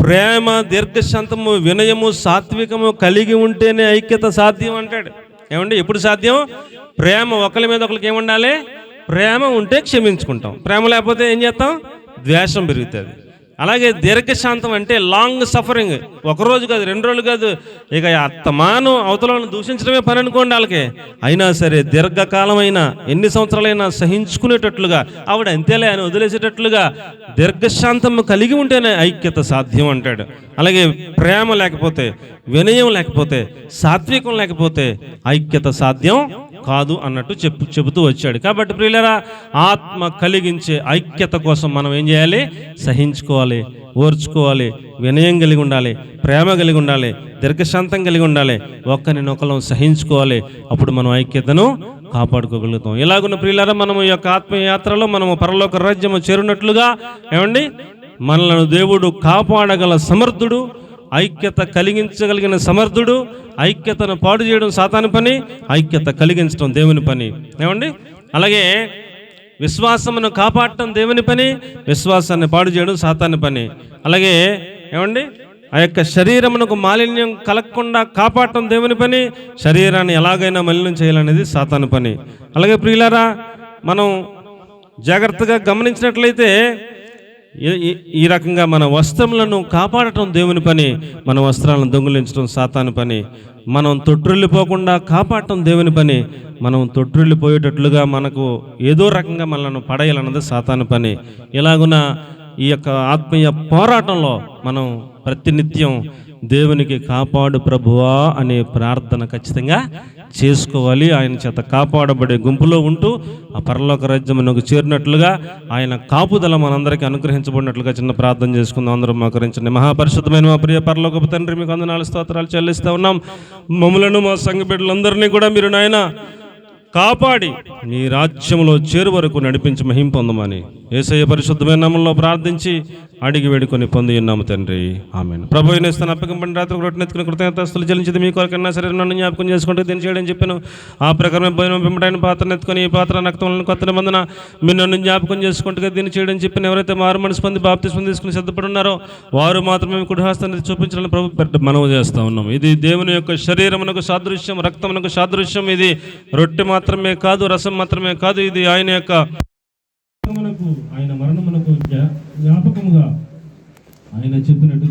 ప్రేమ, దీర్ఘశాంతము, వినయము, సాత్వికము కలిగి ఉంటేనే ఐక్యత సాధ్యం అంటాడు. ఏమండి, ఎప్పుడు సాధ్యం? ప్రేమ, ఒకరి మీద ఒకరికి ఏముండాలి? ప్రేమ ఉంటే క్షమించుకుంటాం. ప్రేమ లేకపోతే ఏం చేస్తాం? ద్వేషం పెరుగుతుంది. అలాగే దీర్ఘశాంతం అంటే లాంగ్ సఫరింగ్. ఒకరోజు కాదు, 2 రోజులు కాదు, ఇక అత్తమాను అవతలను దూషించడమే పని అనుకోండి వాళ్ళకి. అయినా సరే దీర్ఘకాలమైనా, ఎన్ని సంవత్సరాలైనా సహించుకునేటట్లుగా, ఆవిడ అంతేలే అని వదిలేసేటట్లుగా దీర్ఘశాంతం కలిగి ఉంటేనే ఐక్యత సాధ్యం అంటాడు. అలాగే ప్రేమ లేకపోతే, వినయం లేకపోతే, సాత్వికం లేకపోతే ఐక్యత సాధ్యం కాదు అన్నట్టు చెబుతూ వచ్చాడు. కాబట్టి ప్రియులారా, ఆత్మ కలిగించే ఐక్యత కోసం మనం ఏం చేయాలి? సహించుకోవాలి, ఓర్చుకోవాలి, వినయం కలిగి ఉండాలి, ప్రేమ కలిగి ఉండాలి, దీర్ఘశాంతం కలిగి ఉండాలి, ఒకరినొకరు సహించుకోవాలి. అప్పుడు మనం ఐక్యతను కాపాడుకోగలుగుతాం. ఇలాగున్న ప్రియులారా, మనము ఈ యొక్క ఆత్మయాత్రలో మనము పరలోక రాజ్యము చేరున్నట్లుగా ఏమండి, మనలను దేవుడు కాపాడగల సమర్థుడు, ఐక్యత కలిగించగలిగిన సమర్థుడు. ఐక్యతను పాడు చేయడం సాతాను పని, ఐక్యత కలిగించడం దేవుని పని. ఏమండి, అలాగే విశ్వాసమును కాపాడటం దేవుని పని, విశ్వాసాన్ని పాడు చేయడం సాతాను పని. అలాగే ఏమండి, ఆ యొక్క శరీరమునకు మాలిన్యం కలగకుండా కాపాడటం దేవుని పని, శరీరాన్ని ఎలాగైనా మలినం చేయాలనేది సాతాను పని. అలాగే ప్రియులారా, మనం జాగ్రత్తగా గమనించినట్లయితే ఈ రకంగా మన వస్త్రములను కాపాడటం దేవుని పని, మన వస్త్రాలను దొంగిలించడం సాతాను పని. మనం తొట్టిల్లిపోకుండా కాపాడటం దేవుని పని, మనం తొట్టిల్లిపోయేటట్లుగా మనకు ఏదో రకంగా మనల్ని పడేయాలన్నది సాతాను పని. ఇలాగున ఈ యొక్క ఆత్మీయ పోరాటంలో మనం ప్రతినిత్యం దేవునికి కాపాడు ప్రభువా అనే ప్రార్థన ఖచ్చితంగా చేసుకోవాలి. ఆయన చేత కాపాడబడే గుంపులో ఉంటూ ఆ పరలోక రాజ్యమునకు చేరినట్లుగా, ఆయన కాపుదల మనందరికీ అనుగ్రహించబడినట్లుగా చిన్న ప్రార్థన చేసుకుందాం. అందరం మోకరించండి. మహాపరిశుద్ధమైన మా ప్రియ పరలోకపు తండ్రి, మీకు వందనాలు స్తోత్రాలు చెల్లిస్తూ ఉన్నాం. మమ్ములను, మా సంఘ బిడ్డలందరినీ కూడా మీరు నాయన కాపాడి మీ రాజ్యంలో చేరు వరకు నడిపించి మహిమ పొందమని యేసయ్య పరిశుద్ధమైన నామములో ప్రార్థించి అడిగి వేడుకొని పొంది ఉన్నాము తండ్రి, ఆమేన్. ప్రభు నేస్తాను అప్పకంపడిన రాత్రి రొట్టెనెత్తుకుని కృతజ్ఞతాస్తుతులు చెల్లించింది మీ కొరకన్నా సరే నన్ను జ్ఞాపకం చేసుకుంటూ దీన్ని చేయడం చెప్పాను. ఆ ప్రకారమే భోజనం పిమ్మటైన పాత్రను ఎత్తుకొని ఈ పాత్ర రక్తములను కొత్త నిబంధన మీరు నన్ను జ్ఞాపకం చేసుకుంటూ దీన్ని చేయడం చెప్పిన ఎవరైతే మారు మనసు పొంది బాప్తిస్మం తీసుకుని సిద్ధపడి ఉన్నారో వారు మాత్రమే కుడిహస్తాన్ని చూపించాలని ప్రభు మనవి చేస్తూ ఉన్నాం. ఇది దేవుని యొక్క శరీరమునకు సాదృశ్యం, రక్తమునకు సాదృశ్యం. ఇది రొట్టె మాత్రమే కాదు, రసం మాత్రమే కాదు, ఇది ఆయన యొక్క ఆయన మరణమునకు జ్ఞాపకముగా ఆయన చెప్పినట్టుగా